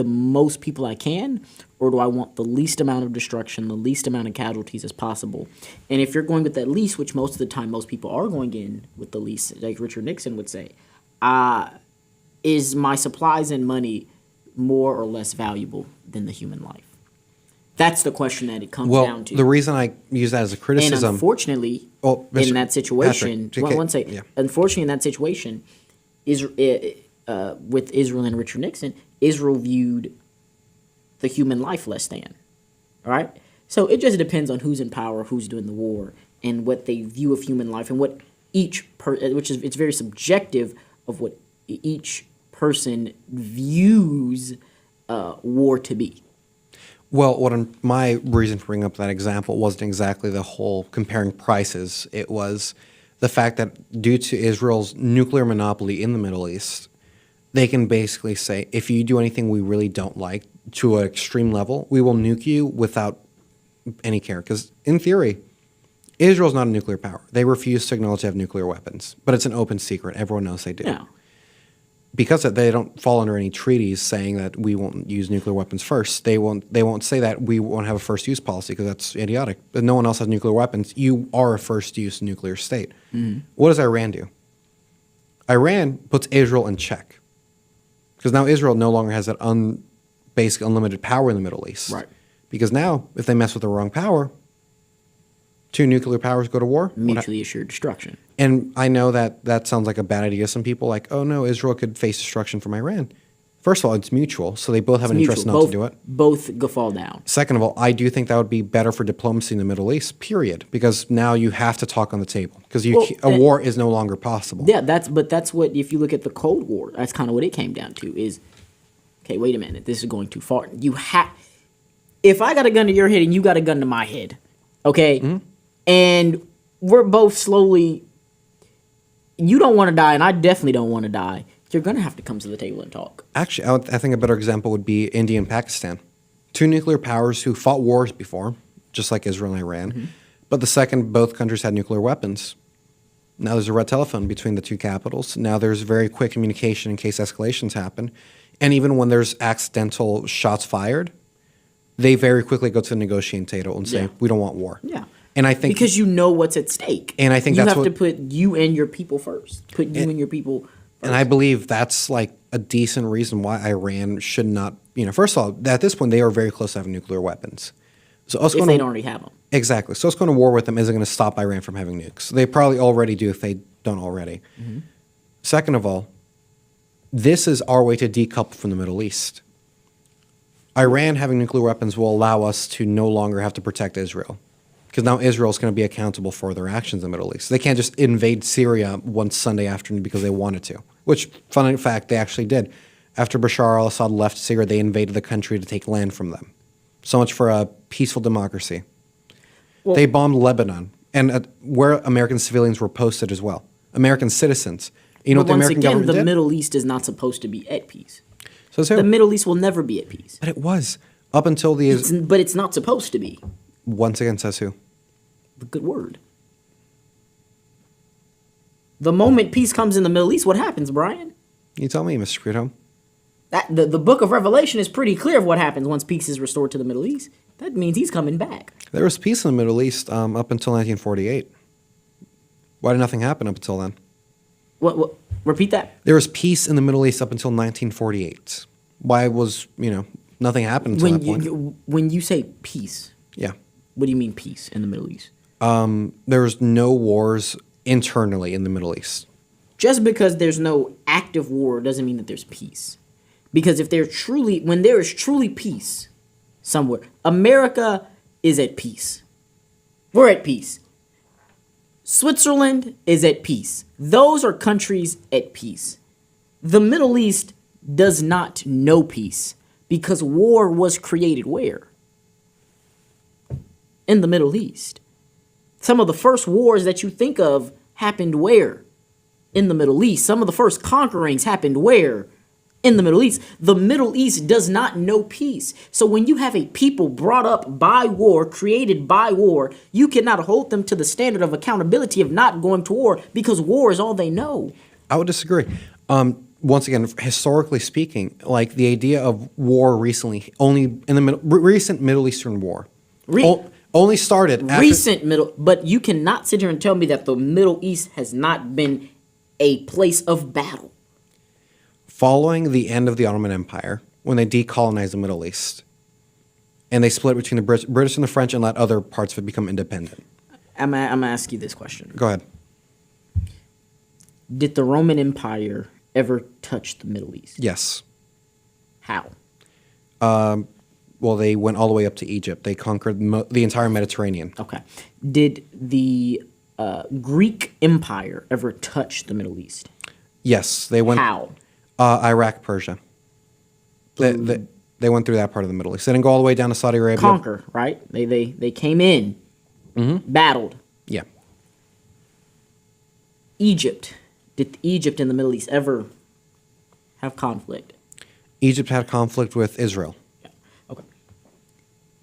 most people I can, or do I want the least amount of destruction, the least amount of casualties as possible? And if you're going with that least, which most of the time most people are going in with the least, like Richard Nixon would say, is my supplies and money more or less valuable than the human life? That's the question that it comes down to. The reason I use that as a criticism, and unfortunately, in that situation, unfortunately in that situation, with Israel and Richard Nixon, Israel viewed the human life less than. All right? So it just depends on who's in power, who's doing the war, and what they view of human life, and what it's very subjective of what each person views war to be. Well, my reason for bringing up that example wasn't exactly the whole comparing prices. It was the fact that due to Israel's nuclear monopoly in the Middle East, they can basically say, if you do anything we really don't like to an extreme level, we will nuke you without any care. Because in theory, Israel's not a nuclear power. They refuse to acknowledge they have nuclear weapons. But it's an open secret. Everyone knows they do. Yeah. Because they don't fall under any treaties saying that we won't use nuclear weapons first. They won't say that we won't have a first use policy because that's idiotic. But no one else has nuclear weapons. You are a first use nuclear state. Mm-hmm. What does Iran do? Iran puts Israel in check. Because now Israel no longer has that basic unlimited power in the Middle East. Right. Because now, if they mess with the wrong power, two nuclear powers go to war. Mutually assured destruction. And I know that sounds like a bad idea. Some people are like, oh no, Israel could face destruction from Iran. First of all, it's mutual, so they both have an interest not to do it. Both go fall down. Second of all, I do think that would be better for diplomacy in the Middle East, period. Because now you have to talk on the table. Because a war is no longer possible. Yeah, that's what, if you look at the Cold War, that's kind of what it came down to is, okay, wait a minute, this is going too far. If I got a gun to your head and you got a gun to my head, okay, mm-hmm. and we're both slowly, you don't want to die and I definitely don't want to die, you're going to have to come to the table and talk. Actually, I think a better example would be India and Pakistan. Two nuclear powers who fought wars before, just like Israel and Iran. Mm-hmm. But the second both countries had nuclear weapons. Now there's a red telephone between the two capitals. Now there's very quick communication in case escalations happen. And even when there's accidental shots fired, they very quickly go to the negotiating table and say, we don't want war. Yeah. And I think because you know what's at stake. And I think you have to put you and your people first. Put you and your people first. And I believe that's like a decent reason why Iran should not, first of all, at this point, they are very close to having nuclear weapons. So us if they don't already have them. Exactly. So us going to war with them isn't going to stop Iran from having nukes. They probably already do if they don't already. Mm-hmm. Second of all, this is our way to decouple from the Middle East. Iran having nuclear weapons will allow us to no longer have to protect Israel. Because now Israel is going to be accountable for their actions in the Middle East. They can't just invade Syria one Sunday afternoon because they wanted to, which, fun fact, they actually did. After Bashar al-Assad left Syria, they invaded the country to take land from them. So much for a peaceful democracy. Well, they bombed Lebanon, and where American civilians were posted as well. American citizens. You know what the American government did? The Middle East is not supposed to be at peace. So the Middle East will never be at peace. But it was. Up until But it's not supposed to be. once again, says who? The good word. The moment peace comes in the Middle East, what happens, Brian? You tell me, Mr. Prudhomme. The book of Revelation is pretty clear of what happens once peace is restored to the Middle East. That means he's coming back. There was peace in the Middle East up until 1948. Why did nothing happen up until then? What? Repeat that. There was peace in the Middle East up until 1948. Why was, nothing happened until that point? When you say peace, Yeah. what do you mean peace in the Middle East? There was no wars internally in the Middle East. Just because there's no active war doesn't mean that there's peace. Because when there is truly peace somewhere, America is at peace. We're at peace. Switzerland is at peace. Those are countries at peace. The Middle East does not know peace because war was created where? In the Middle East. Some of the first wars that you think of happened where? In the Middle East. Some of the first conquerings happened where? In the Middle East. The Middle East does not know peace. So when you have a people brought up by war, created by war, you cannot hold them to the standard of accountability of not going to war because war is all they know. I would disagree. Once again, historically speaking, like the idea of war recently, only in the recent Middle Eastern war, only started after, but you cannot sit here and tell me that the Middle East has not been a place of battle. Following the end of the Ottoman Empire, when they decolonized the Middle East, and they split between the British and the French and let other parts of it become independent. I'm going to ask you this question. Go ahead. Did the Roman Empire ever touch the Middle East? Yes. How? Well, they went all the way up to Egypt. They conquered the entire Mediterranean. Okay. Did the Greek Empire ever touch the Middle East? Yes. They went. How? Iraq, Persia. They went through that part of the Middle East. They didn't go all the way down to Saudi Arabia. Conquer, right? They came in, battled. Yeah. Egypt. Did Egypt and the Middle East ever have conflict? Egypt had conflict with Israel. Yeah. Okay.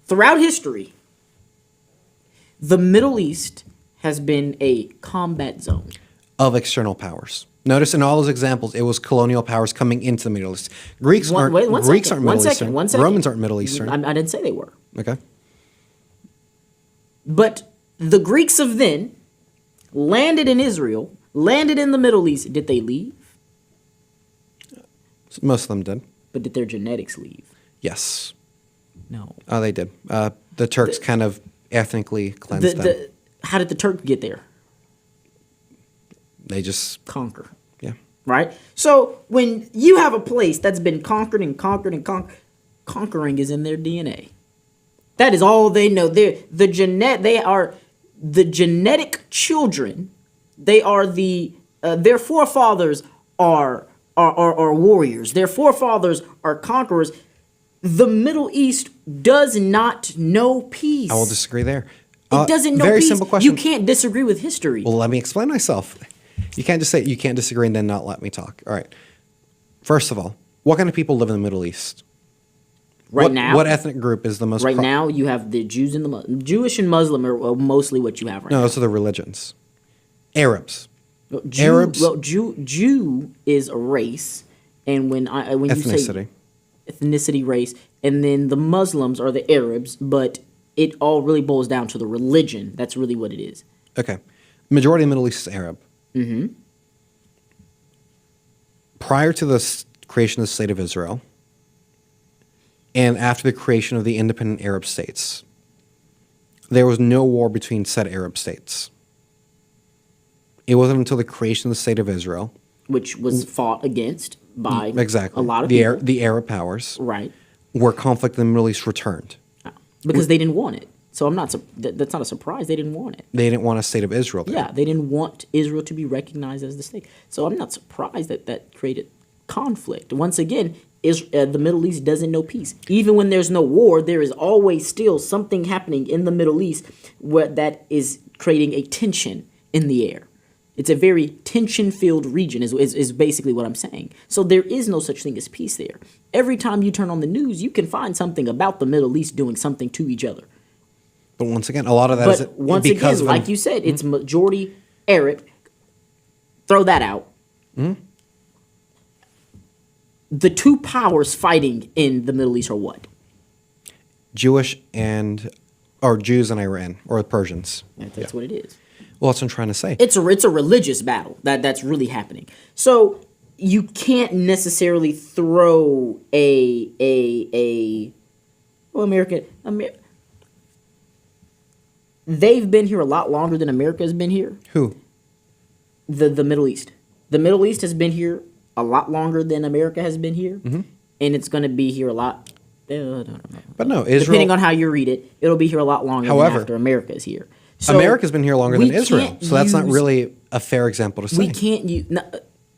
Throughout history, the Middle East has been a combat zone Of external powers. Notice in all those examples, it was colonial powers coming into the Middle East. Greeks aren't Middle Eastern. Romans aren't Middle Eastern. I didn't say they were. Okay. But the Greeks of then landed in Israel, landed in the Middle East. Did they leave? Most of them did. But did their genetics leave? Yes. No. Oh, they did. The Turks kind of ethnically cleansed them. How did the Turks get there? They just Conquer. Yeah. Right? So when you have a place that's been conquered and conquered and conquered, conquering is in their DNA. That is all they know. They are the genetic children. They are their forefathers are warriors. Their forefathers are conquerors. The Middle East does not know peace. I will disagree there. It doesn't know very peace. simple question. You can't disagree with history. Well, let me explain myself. You can't just say you can't disagree and then not let me talk. All right. First of all, what kind of people live in the Middle East? Now, what ethnic group is the most? Now, you have the Jews and the Jewish and Muslim are mostly what you have right now. No, those are the religions. Arabs. Arabs. Well, Jew is a race, and when ethnicity. you say ethnicity, race, and then the Muslims are the Arabs, but it all really boils down to the religion. That's really what it is. Okay. Majority of the Middle East is Arab. Mm-hmm. Prior to the creation of the State of Israel, and after the creation of the independent Arab states, there was no war between said Arab states. It wasn't until the creation of the State of Israel, which was fought against by exactly a lot of people. The Arab powers, right, where conflict in the Middle East returned. Because they didn't want it. So that's not a surprise. They didn't want it. They didn't want a state of Israel there. Yeah, they didn't want Israel to be recognized as the state. So I'm not surprised that created conflict. Once again, the Middle East doesn't know peace. Even when there's no war, there is always still something happening in the Middle East that is creating a tension in the air. It's a very tension-filled region is basically what I'm saying. So there is no such thing as peace there. Every time you turn on the news, you can find something about the Middle East doing something to each other. But once again, a lot of that is But once because again, like you said, it's majority Arab. Throw that out. The two powers fighting in the Middle East are what? Jews and Iran or Persians. That's what it is. Well, that's what I'm trying to say. It's a religious battle that's really happening. So you can't necessarily throw America. They've been here a lot longer than America has been here. Who? The Middle East. The Middle East has been here a lot longer than America has been here, and it's going to be here a lot. But no, Israel. Depending on how you read it, it'll be here a lot longer than after America is here. So America's been here longer than Israel, so that's not really a fair example to say. We can't use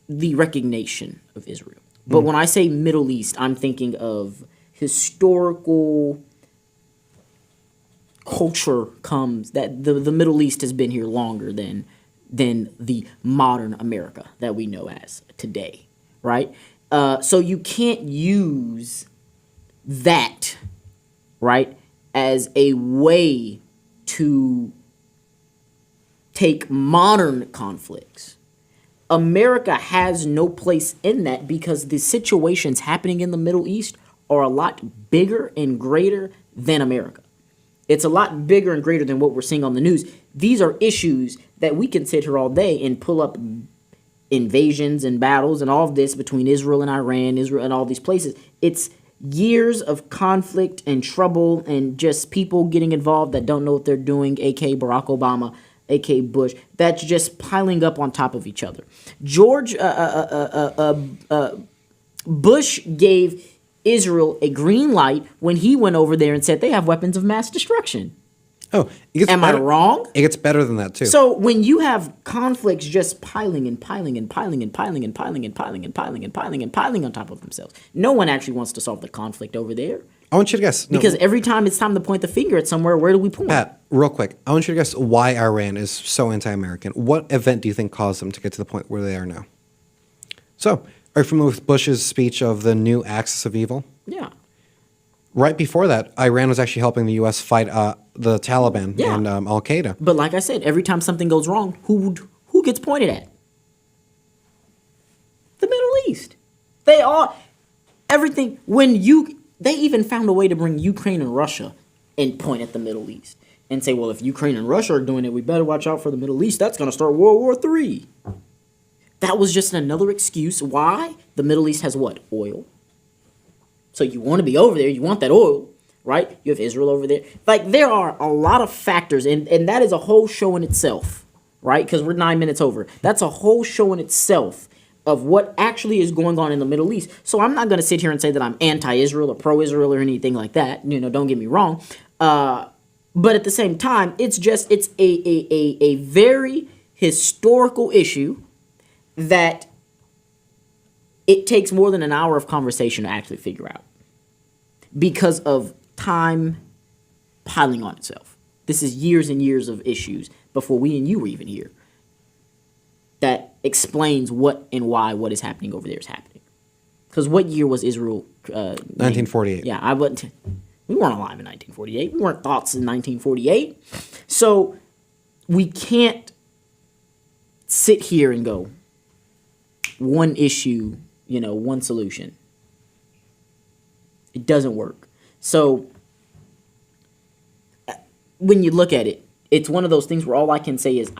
the recognition of Israel. But when I say Middle East, I'm thinking of historical culture comes that the Middle East has been here longer than the modern America that we know as today, right? So you can't use that, right, as a way to take modern conflicts. America has no place in that because the situations happening in the Middle East are a lot bigger and greater than America. It's a lot bigger and greater than what we're seeing on the news. These are issues that we can sit here all day and pull up invasions and battles and all of this between Israel and Iran, Israel and all these places. It's years of conflict and trouble and just people getting involved that don't know what they're doing, a.k.a. Barack Obama, a.k.a. Bush, that's just piling up on top of each other. Bush gave Israel a green light when he went over there and said they have weapons of mass destruction. Oh, am I wrong? It gets better than that too. So when you have conflicts just piling and piling and piling and piling and piling and piling and piling and piling and piling on top of themselves, no one actually wants to solve the conflict over there. I want you to guess. Because every time it's time to point the finger at somewhere, where do we point? Pat, real quick, I want you to guess why Iran is so anti-American. What event do you think caused them to get to the point where they are now? So, are you familiar with Bush's speech of the new axis of evil? Yeah. Right before that, Iran was actually helping the U.S. fight the Taliban and Al-Qaeda. But like I said, every time something goes wrong, who gets pointed at? The Middle East. They all, everything, they even found a way to bring Ukraine and Russia and point at the Middle East and say, well, if Ukraine and Russia are doing it, we better watch out for the Middle East. That's going to start World War III. That was just another excuse why the Middle East has what? Oil. So you want to be over there. You want that oil, right? You have Israel over there. Like, there are a lot of factors, and that is a whole show in itself, right? Because we're 9 minutes over. That's a whole show in itself of what actually is going on in the Middle East. So I'm not going to sit here and say that I'm anti-Israel or pro-Israel or anything like that. Don't get me wrong. But at the same time, it's a very historical issue that it takes more than an hour of conversation to actually figure out because of time piling on itself. This is years and years of issues before we and you were even here that explains what and why what is happening over there is happening. Because what year was Israel? 1948. Yeah, we weren't alive in 1948. We weren't thoughts in 1948. So we can't sit here and go, one issue, one solution. It doesn't work. So when you look at it, it's one of those things where all I can say is,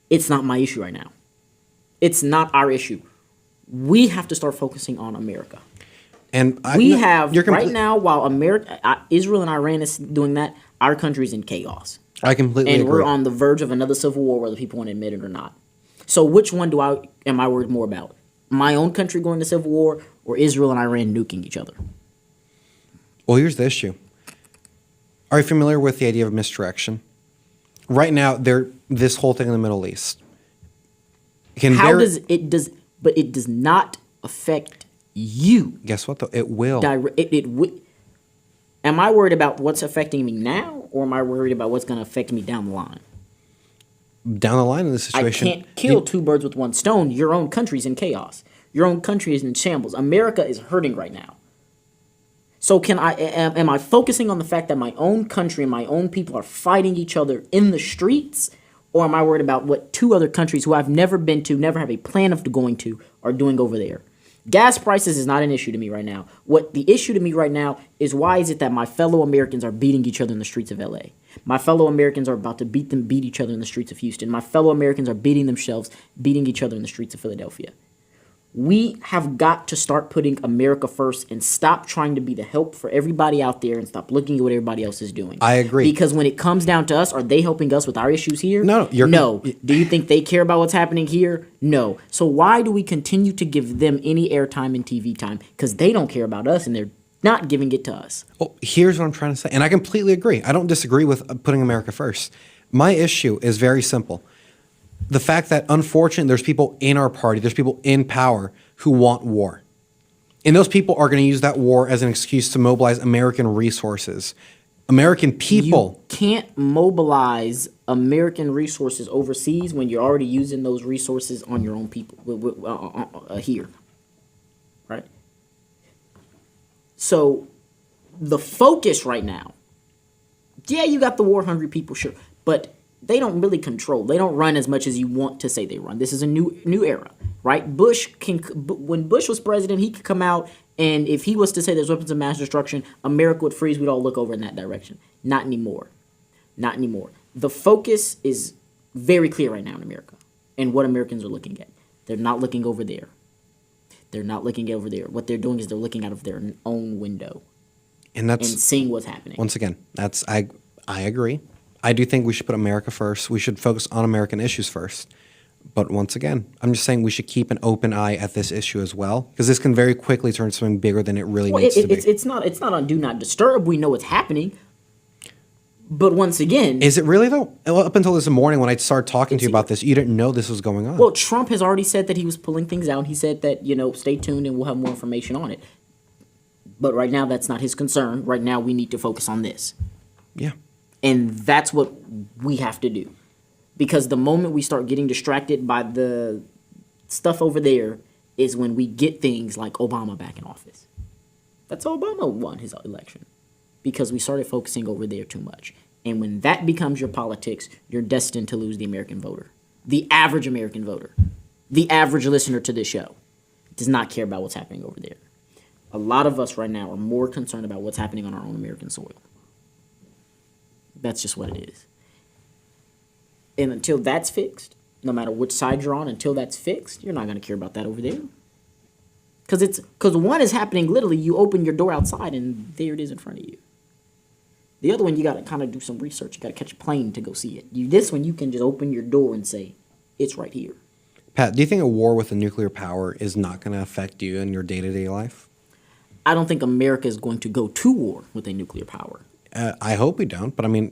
it's not my issue right now. It's not our issue. We have to start focusing on America. And right now, while Israel and Iran is doing that, our country's in chaos. I completely agree. And we're on the verge of another civil war, whether people want to admit it or not. So which one am I worried more about? My own country going to civil war or Israel and Iran nuking each other? Well, here's the issue. Are you familiar with the idea of misdirection? Right now, this whole thing in the Middle East. But it does not affect you. Guess what, though? It will. Am I worried about what's affecting me now, or am I worried about what's going to affect me down the line? down the line in this situation. I can't kill two birds with one stone. Your own country's in chaos. Your own country is in shambles. America is hurting right now. So am I focusing on the fact that my own country and my own people are fighting each other in the streets? Or am I worried about what two other countries who I've never been to, never have a plan of going to, are doing over there? Gas prices is not an issue to me right now. What the issue to me right now is, why is it that my fellow Americans are beating each other in the streets of LA? My fellow Americans are about to beat each other in the streets of Houston. My fellow Americans are beating each other in the streets of Philadelphia. We have got to start putting America first and stop trying to be the help for everybody out there and stop looking at what everybody else is doing. I agree. Because when it comes down to us, are they helping us with our issues here? No. No. Do you think they care about what's happening here? No. So why do we continue to give them any airtime and TV time? Because they don't care about us and they're not giving it to us. Well, here's what I'm trying to say. And I completely agree. I don't disagree with putting America first. My issue is very simple. The fact that, unfortunately, there's people in our party, there's people in power who want war. And those people are going to use that war as an excuse to mobilize American resources. American people. You can't mobilize American resources overseas when you're already using those resources on your own people here. Right? So the focus right now, yeah, you got the war-hungry people, sure, but they don't really control. They don't run as much as you want to say they run. This is a new era, right? When Bush was president, he could come out, and if he was to say there's weapons of mass destruction, America would freeze. We'd all look over in that direction. Not anymore. Not anymore. The focus is very clear right now in America and what Americans are looking at. They're not looking over there. They're not looking over there. What they're doing is they're looking out of their own window and seeing what's happening. Once again, I agree. I do think we should put America first. We should focus on American issues first. But once again, I'm just saying we should keep an open eye at this issue as well, because this can very quickly turn into something bigger than it really needs to be. It's not on do not disturb. We know what's happening. But once again... Is it really, though? Up until this morning when I started talking to you about this, you didn't know this was going on. Well, Trump has already said that he was pulling things out. He said that, stay tuned and we'll have more information on it. But right now, that's not his concern. Right now, we need to focus on this. Yeah. And that's what we have to do. Because the moment we start getting distracted by the stuff over there is when we get things like Obama back in office. That's how Obama won his election. Because we started focusing over there too much. And when that becomes your politics, you're destined to lose the American voter. The average American voter. The average listener to this show does not care about what's happening over there. A lot of us right now are more concerned about what's happening on our own American soil. That's just what it is. And until that's fixed, no matter which side you're on, until that's fixed, you're not going to care about that over there. Because one is happening literally, you open your door outside and there it is in front of you. The other one, you got to kind of do some research. You got to catch a plane to go see it. This one, you can just open your door and say, it's right here. Pat, do you think a war with a nuclear power is not going to affect you in your day-to-day life? I don't think America is going to go to war with a nuclear power. I hope we don't, but I mean,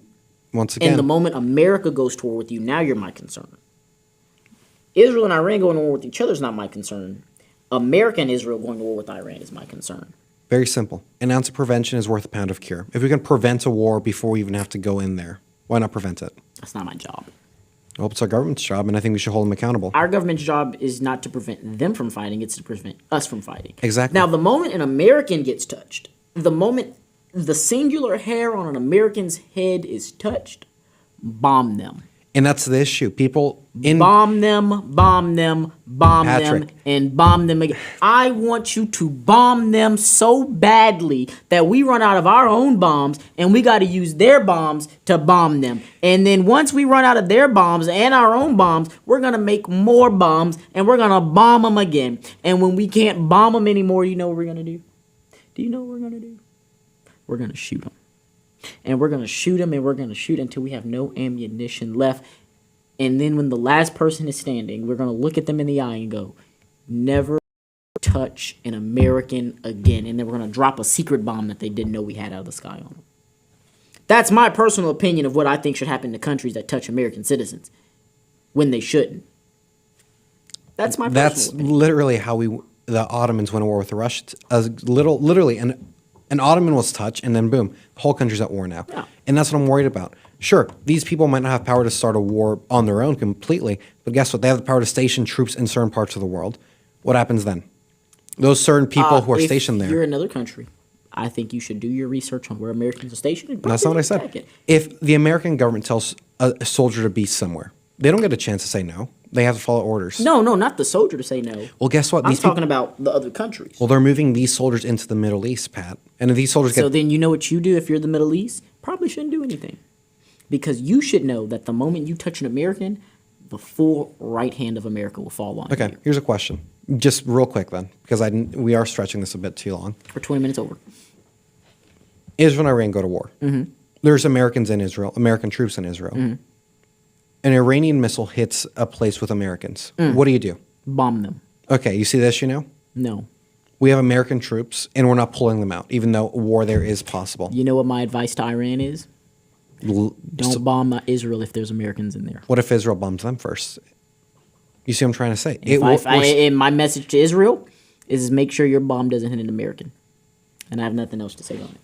once again... And the moment America goes to war with you, now you're my concern. Israel and Iran going to war with each other is not my concern. America and Israel going to war with Iran is my concern. Very simple. An ounce of prevention is worth a pound of cure. If we can prevent a war before we even have to go in there, why not prevent it? That's not my job. Well, it's our government's job, and I think we should hold them accountable. Our government's job is not to prevent them from fighting, it's to prevent us from fighting. Exactly. Now, the moment an American gets touched, the moment the singular hair on an American's head is touched, bomb them. And that's the issue. People bomb them, Patrick. and bomb them again. I want you to bomb them so badly that we run out of our own bombs and we got to use their bombs to bomb them. And then once we run out of their bombs and our own bombs, we're going to make more bombs and we're going to bomb them again. And when we can't bomb them anymore, you know what we're going to do? Do you know what we're going to do? We're going to shoot them. And we're going to shoot them and we're going to shoot until we have no ammunition left. And then when the last person is standing, we're going to look at them in the eye and go, never touch an American again. And then we're going to drop a secret bomb that they didn't know we had out of the sky on them. That's my personal opinion of what I think should happen to countries that touch American citizens when they shouldn't. That's my personal opinion. That's literally how the Ottomans went to war with the Russians. Literally, an Ottoman was touched, and then boom, the whole country's at war now. Yeah. And that's what I'm worried about. Sure, these people might not have power to start a war on their own completely, but guess what? They have the power to station troops in certain parts of the world. What happens then? Those certain people who are stationed If you're there. another country, I think you should do your research on where Americans are stationed. And That's not what I probably attack said. it. If the American government tells a soldier to be somewhere, they don't get a chance to say no. They have to follow orders. No, not the soldier to say no. Well, guess what? I'm These people, talking about the other countries. well, they're moving these soldiers into the Middle East, Pat. And if these soldiers So get then you know what you do if you're the Middle East? Probably shouldn't do anything. Because you should know that the moment you touch an American, the full right hand of America will fall on okay, you. here's a question, just real quick then, because we are stretching this a bit too long. For 20 minutes over. Israel and Iran go to war. Mm-hmm. There's Americans in Israel, American troops in Israel. Mm-hmm. An Iranian missile hits a place with Americans. What do? Bomb them. Okay, you see the issue now? No. We have American troops, and we're not pulling them out, even though a war there is possible. You know what my advice to Iran is? Don't bomb Israel if there's Americans in there. What if Israel bombs them first? You see what I'm trying to say? And my message to Israel is make sure your bomb doesn't hit an American. And I have nothing else to say on it.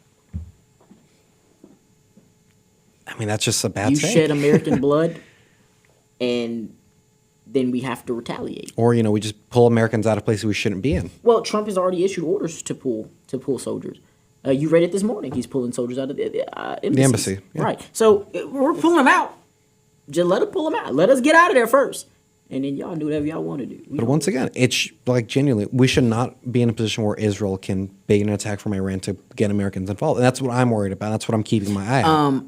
I mean, that's just a bad You thing. shed American blood, and then we have to retaliate. Or, we just pull Americans out of places we shouldn't be in. Well, Trump has already issued orders to pull soldiers. You read it this morning. He's pulling soldiers out of the embassy. Yeah. Right. So we're pulling them out. Just let them pull them out. Let us get out of there first. And then y'all do whatever y'all want to do. But once again, it's like genuinely, we should not be in a position where Israel can bait an attack from Iran to get Americans involved. And that's what I'm worried about. That's what I'm keeping my eye on.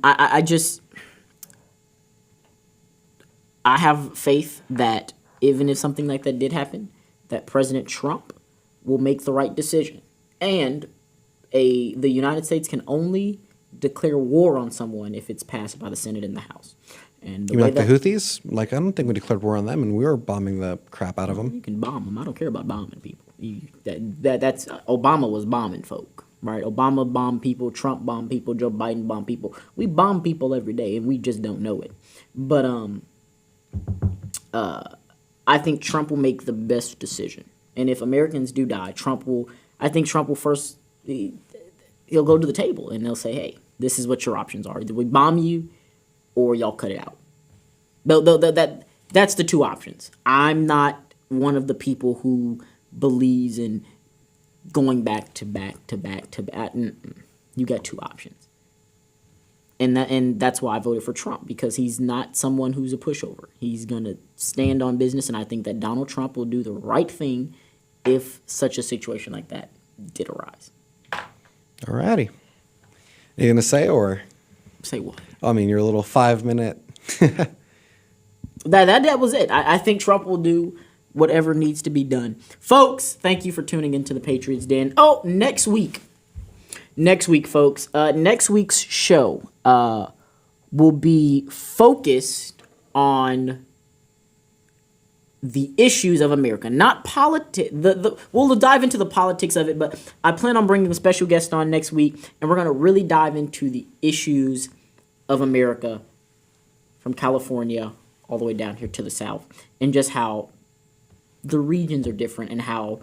I have faith that even if something like that did happen, that President Trump will make the right decision. And the United States can only declare war on someone if it's passed by the Senate and the House. And You mean like the Houthis? Like, I don't think we declared war on them, and we were bombing the crap out of them. You can bomb them. I don't care about bombing people. That's Obama was bombing folk, right? Obama bombed people. Trump bombed people. Joe Biden bombed people. We bomb people every day, and we just don't know it. But I think Trump will make the best decision. And if Americans do die, I think Trump will first, he'll go to the table and they'll say, hey, this is what your options are. Either we bomb you or y'all cut it out. That's the two options. I'm not one of the people who believes in going back to back to back to back. You got two options. And that's why I voted for Trump, because he's not someone who's a pushover. He's going to stand on business, and I think that Donald Trump will do the right thing if such a situation like that did arise. All righty. You going to say, or? Say what? I mean, your little 5-minute. That was it. I think Trump will do whatever needs to be done. Folks, thank you for tuning into the Patriots Den. Oh, next week, folks, next week's show will be focused on the issues of America, not politics. We'll dive into the politics of it, but I plan on bringing a special guest on next week, and we're going to really dive into the issues of America from California all the way down here to the South, and just how the regions are different and how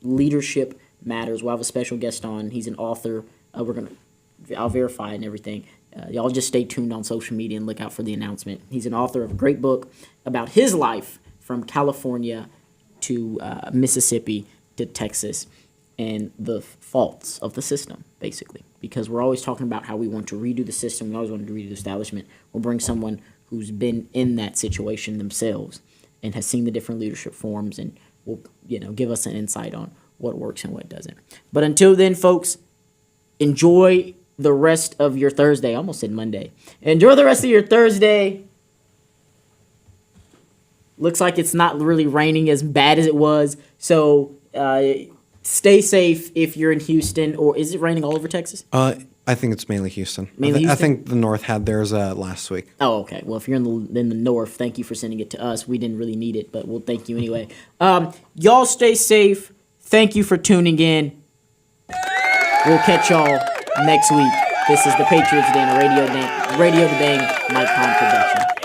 leadership matters. We'll have a special guest on. He's an author. I'll verify and everything. Y'all just stay tuned on social media and look out for the announcement. He's an author of a great book about his life from California to Mississippi to Texas and the faults of the system, basically. Because we're always talking about how we want to redo the system. We always want to redo the establishment. We'll bring someone who's been in that situation themselves and has seen the different leadership forms and will, give us an insight on what works and what doesn't. But until then, folks, enjoy the rest of your Thursday. I almost said Monday. Enjoy the rest of your Thursday. Looks like it's not really raining as bad as it was. So stay safe if you're in Houston. Or is it raining all over Texas? I think it's mainly Houston. Mainly Houston? I think the North had theirs last week. Oh, okay. Well, if you're in the North, thank you for sending it to us. We didn't really need it, but we'll thank you anyway. Y'all stay safe. Thank you for tuning in. We'll catch y'all next week. This is the Patriots Den, a Radiodabang Mike Hahn production.